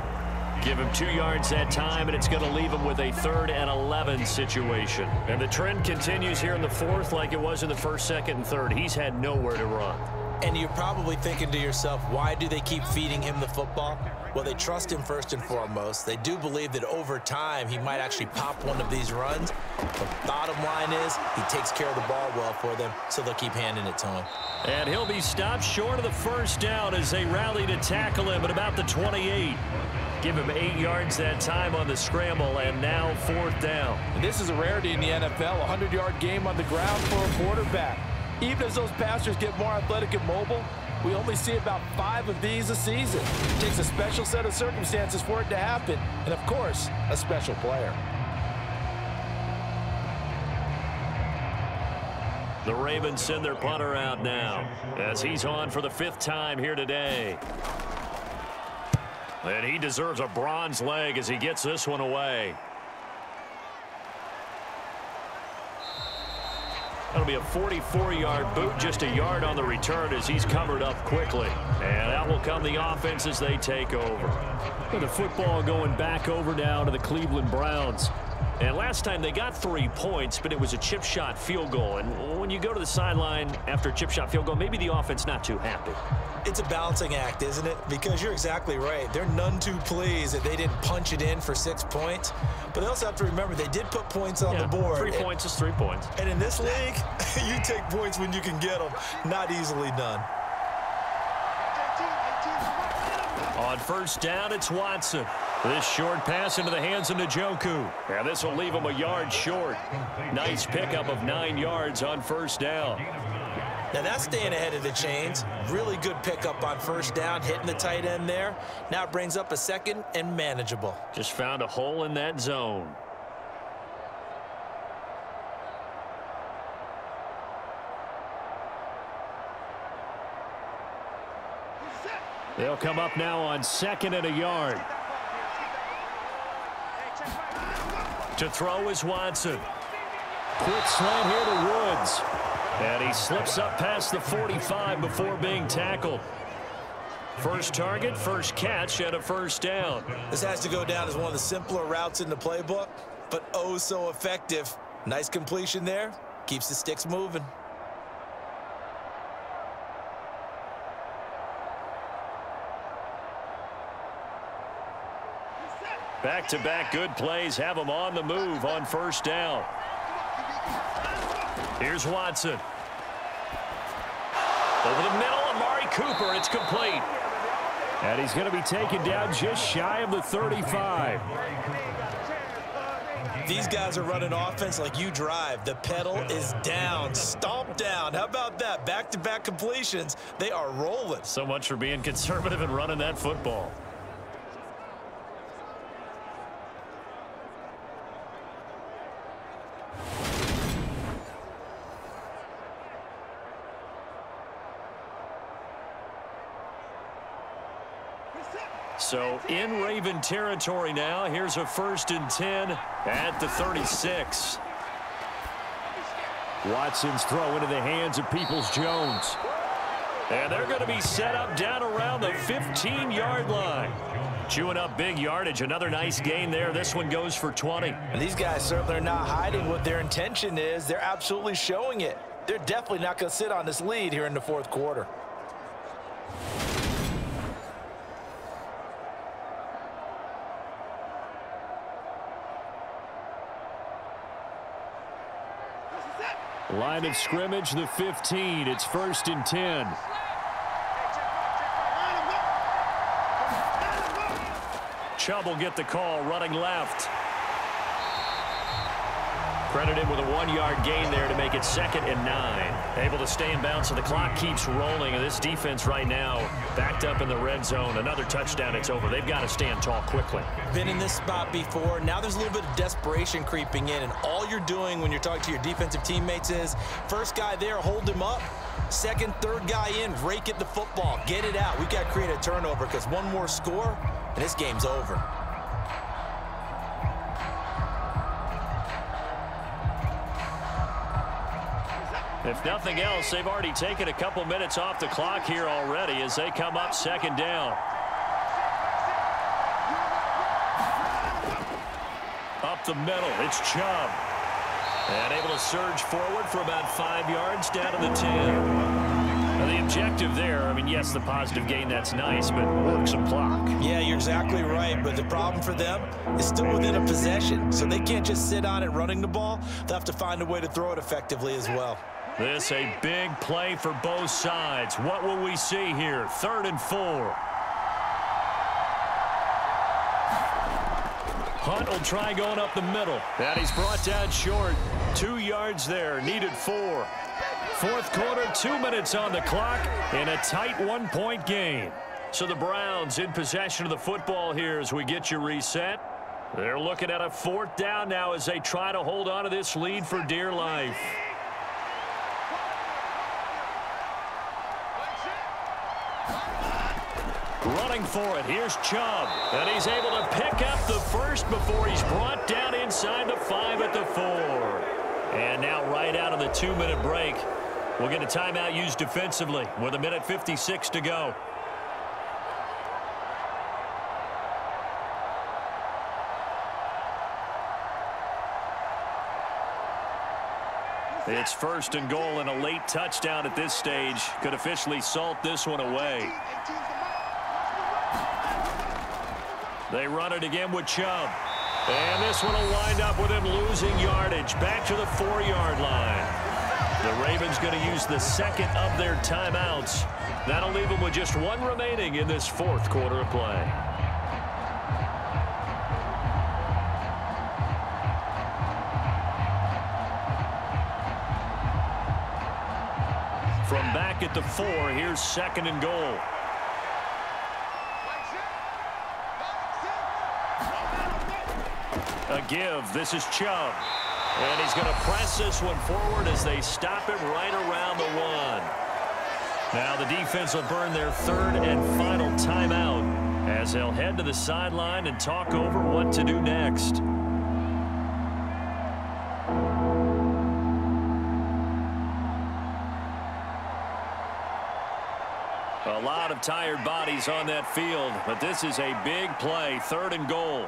Give him 2 yards that time, and it's going to leave him with a 3rd and 11 situation. And the trend continues here in the 4th like it was in the 1st, 2nd, and 3rd. He's had nowhere to run. And you're probably thinking to yourself, why do they keep feeding him the football? Well, they trust him first and foremost. They do believe that over time he might actually pop one of these runs. The bottom line is he takes care of the ball well for them, so they'll keep handing it to him. And he'll be stopped short of the first down as they rally to tackle him at about the 28. Give him 8 yards that time on the scramble, and now 4th down. And this is a rarity in the NFL, a 100-yard game on the ground for a quarterback. Even as those passers get more athletic and mobile, we only see about 5 of these a season. It takes a special set of circumstances for it to happen, and of course, a special player. The Ravens send their punter out now as he's on for the 5th time here today. And he deserves a bronze leg as he gets this one away. That'll be a 44-yard boot, just a yard on the return as he's covered up quickly. And out will come the offense as they take over. And the football going back over now to the Cleveland Browns. And last time they got 3 points, but it was a chip shot field goal. And when you go to the sideline after a chip shot field goal, maybe the offense not too happy. It's a balancing act, isn't it? Because you're exactly right. They're none too pleased that they didn't punch it in for 6 points. But they also have to remember they did put points on the board. 3 points is 3 points. And in this league, you take points when you can get them. Not easily done. On first down, it's Watson. This short pass into the hands of Njoku. And this will leave him a yard short. Nice pickup of 9 yards on first down. Now that's staying ahead of the chains. Really good pickup on first down, hitting the tight end there. Now it brings up a 2nd and manageable. Just found a hole in that zone. They'll come up now on 2nd and a yard. To throw is Watson. Quick slant here to Woods. And he slips up past the 45 before being tackled. First target, first catch, and a first down. This has to go down as one of the simpler routes in the playbook, but oh so effective. Nice completion there. Keeps the sticks moving. Back-to-back good plays have him on the move on first down. Here's Watson. Over the middle, Amari Cooper. It's complete. And he's going to be taken down just shy of the 35. These guys are running offense like you drive. The pedal is down, stomp down. How about that? Back-to-back completions. They are rolling. So much for being conservative and running that football. So in Raven territory now. Here's a 1st and 10 at the 36. Watson's throw into the hands of Peoples-Jones. And they're going to be set up down around the 15-yard line. Chewing up big yardage. Another nice gain there. This one goes for 20. And these guys certainly are not hiding what their intention is. They're absolutely showing it. They're definitely not going to sit on this lead here in the 4th quarter. Line of scrimmage, the 15. It's 1st and 10. Chubb will get the call, running left. Credit him with a 1-yard gain there to make it 2nd and 9. Able to stay in bounds, so the clock keeps rolling. And this defense right now backed up in the red zone. Another touchdown, it's over. They've got to stand tall quickly. Been in this spot before. Now there's a little bit of desperation creeping in. And all you're doing when you're talking to your defensive teammates is, first guy there, hold him up. Second, third guy in, rake at the football. Get it out. We've got to create a turnover because one more score, and this game's over. If nothing else, they've already taken a couple minutes off the clock here already as they come up second down. Up the middle, it's Chubb. And able to surge forward for about 5 yards down to the 10. Now the objective there, I mean, yes, the positive gain, that's nice, but work some clock. Yeah, you're exactly right, but the problem for them is still within a possession, so they can't just sit on it running the ball. They'll have to find a way to throw it effectively as well. This a big play for both sides. What will we see here? 3rd and 4. Hunt will try going up the middle. And he's brought down short. 2 yards there. Needed 4. Fourth quarter, 2 minutes on the clock in a tight 1-point game. So the Browns in possession of the football here as we get you reset. They're looking at a 4th down now as they try to hold on to this lead for dear life. Running for it, here's Chubb. And he's able to pick up the first before he's brought down inside the 5 at the 4. And now right out of the 2-minute break, we'll get a timeout used defensively with 1:56 to go. It's 1st and goal, and a late touchdown at this stage could officially salt this one away. They run it again with Chubb. And this one will wind up with him losing yardage back to the 4-yard line. The Ravens going to use the second of their timeouts. That'll leave them with just 1 remaining in this 4th quarter of play. From back at the 4, here's 2nd and goal. A give. This is Chubb. And he's going to press this one forward as they stop him right around the 1. Now the defense will burn their 3rd and final timeout as they'll head to the sideline and talk over what to do next. A lot of tired bodies on that field, but this is a big play. 3rd and goal.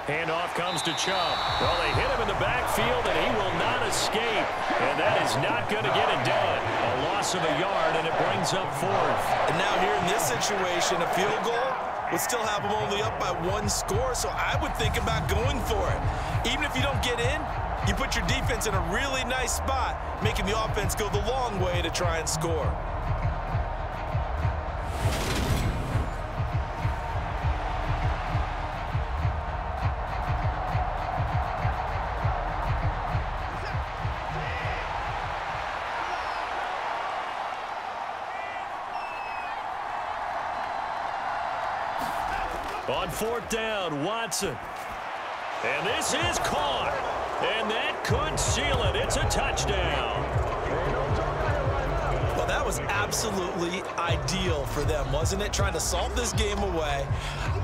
Handoff comes to Chubb. Well, they hit him in the backfield, and he will not escape. And that is not going to get it done. A loss of a yard, and it brings up 4th. And now here in this situation, a field goal would still have them only up by 1 score, so I would think about going for it. Even if you don't get in, you put your defense in a really nice spot, making the offense go the long way to try and score. On 4th down, Watson. And this is caught. And that could seal it. It's a touchdown. Well, that was absolutely ideal for them, wasn't it? Trying to salt this game away.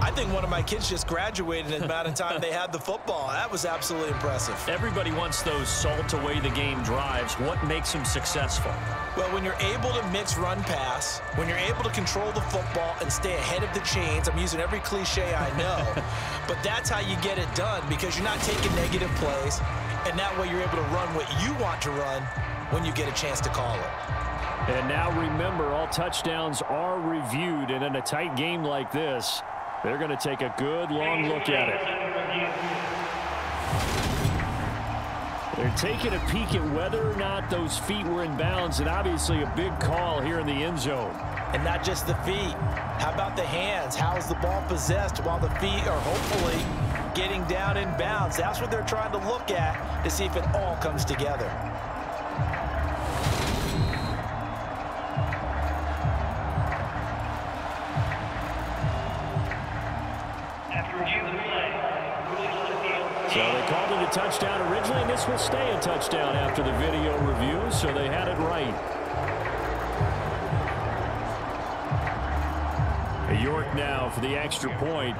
I think one of my kids just graduated in the amount of time they had the football. That was absolutely impressive. Everybody wants those salt away the game drives. What makes them successful? Well, when you're able to mix run-pass, when you're able to control the football and stay ahead of the chains, I'm using every cliche I know, but that's how you get it done because you're not taking negative plays, and that way you're able to run what you want to run when you get a chance to call it. And now remember, all touchdowns are reviewed, and in a tight game like this, they're going to take a good long look at it. They're taking a peek at whether or not those feet were in bounds, and obviously a big call here in the end zone. And not just the feet. How about the hands? How is the ball possessed while the feet are hopefully getting down in bounds? That's what they're trying to look at to see if it all comes together. So they called it a touchdown originally, and this will stay a touchdown after the video review, so they had it right. York now for the extra point.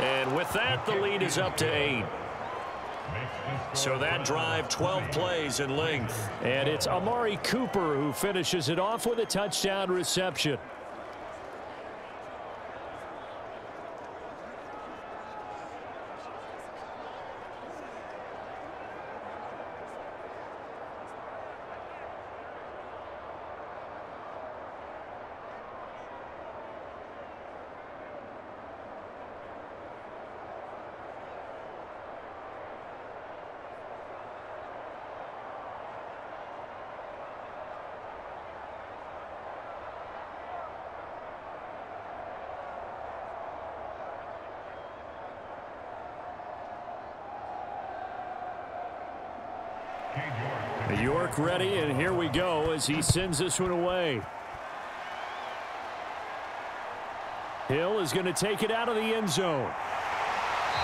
And with that, the lead is up to 8. So that drive, 12 plays in length. And it's Amari Cooper who finishes it off with a touchdown reception. York ready, and here we go as he sends this one away. Hill is going to take it out of the end zone.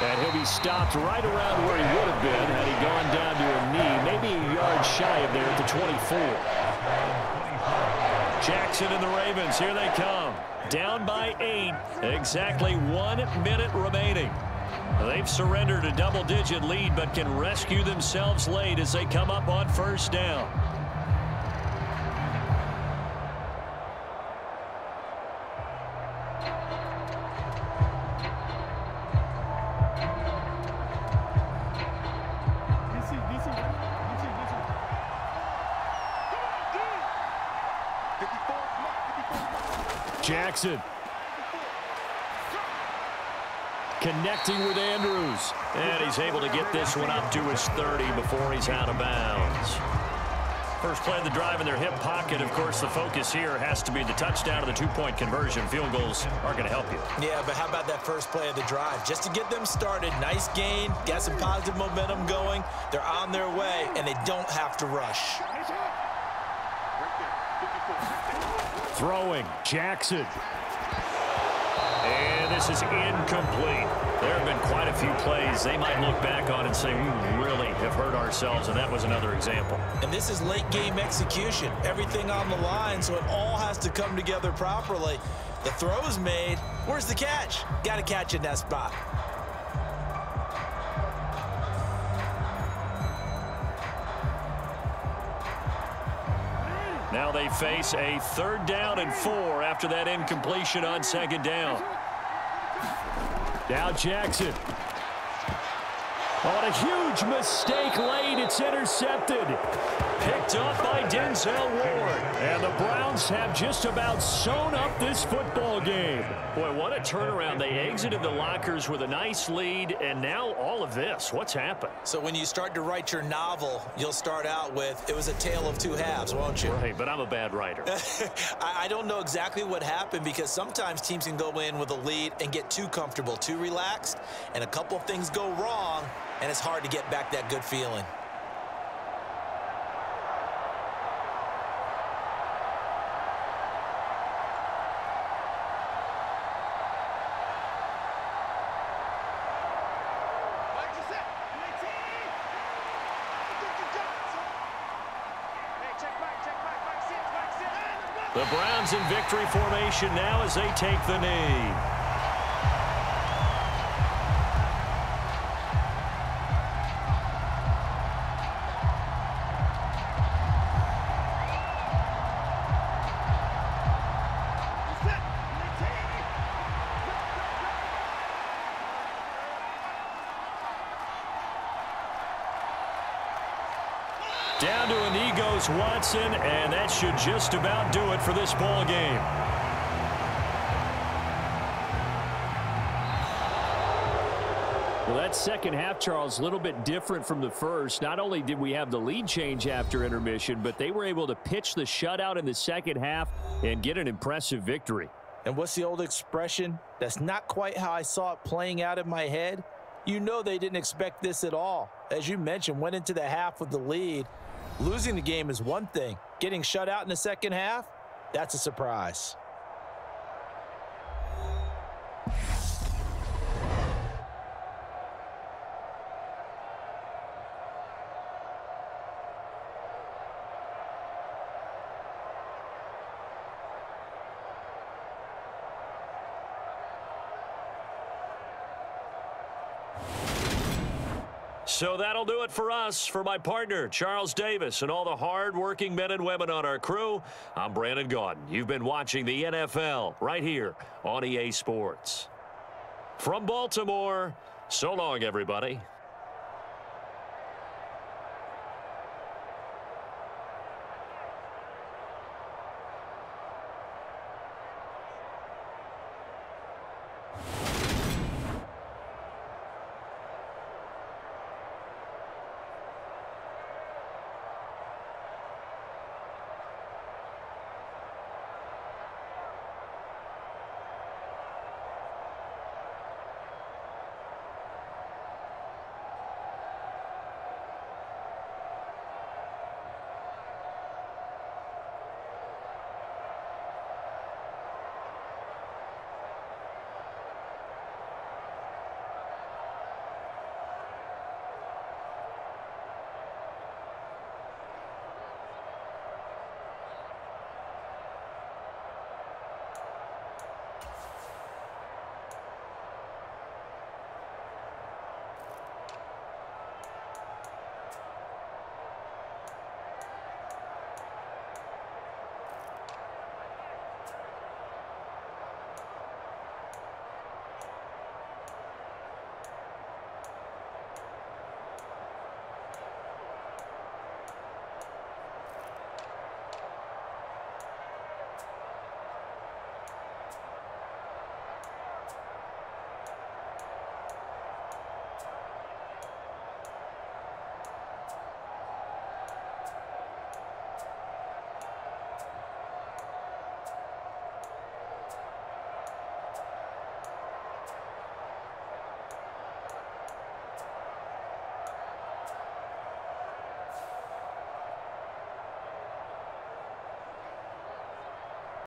And he'll be stopped right around where he would have been had he gone down to a knee, maybe a yard shy of there at the 24. Jackson and the Ravens, here they come. Down by 8, exactly 1 minute remaining. They've surrendered a double-digit lead, but can rescue themselves late as they come up on first down. Jackson. Connecting with Andrews. And he's able to get this one up to his 30 before he's out of bounds. First play of the drive in their hip pocket. Of course, the focus here has to be the touchdown of the two-point conversion. Field goals aren't going to help you. Yeah, but how about that first play of the drive? Just to get them started, nice gain, got some positive momentum going. They're on their way, and they don't have to rush. Throwing, Jackson. And this is incomplete. There have been quite a few plays they might look back on and say, we really have hurt ourselves, and that was another example. And this is late game execution. Everything on the line, so it all has to come together properly. The throw is made. Where's the catch? Got to catch in that spot. Now they face a 3rd down and 4 after that incompletion on 2nd down. Now Jackson. On a huge mistake late, it's intercepted. Picked up by Denzel Ward. And the Browns have just about sewn up this football game. Boy, what a turnaround. They exited the lockers with a nice lead, and now all of this. What's happened? So when you start to write your novel, you'll start out with, it was a tale of 2 halves, won't you? Right, but I'm a bad writer. I don't know exactly what happened, because sometimes teams can go in with a lead and get too comfortable, too relaxed, and a couple of things go wrong, and it's hard to get back that good feeling. The Browns in victory formation now as they take the knee. Down to a knee goes Watson, and that should just about do it for this ball game. Well, that second half, Charles, a little bit different from the first. Not only did we have the lead change after intermission, but they were able to pitch the shutout in the second half and get an impressive victory. And what's the old expression? That's not quite how I saw it playing out in my head. You know they didn't expect this at all. As you mentioned, went into the half with the lead. Losing the game is one thing. Getting shut out in the second half, that's a surprise. So that'll do it for us. For my partner, Charles Davis, and all the hard-working men and women on our crew, I'm Brandon Gaudin. You've been watching the NFL right here on EA Sports. From Baltimore, so long, everybody.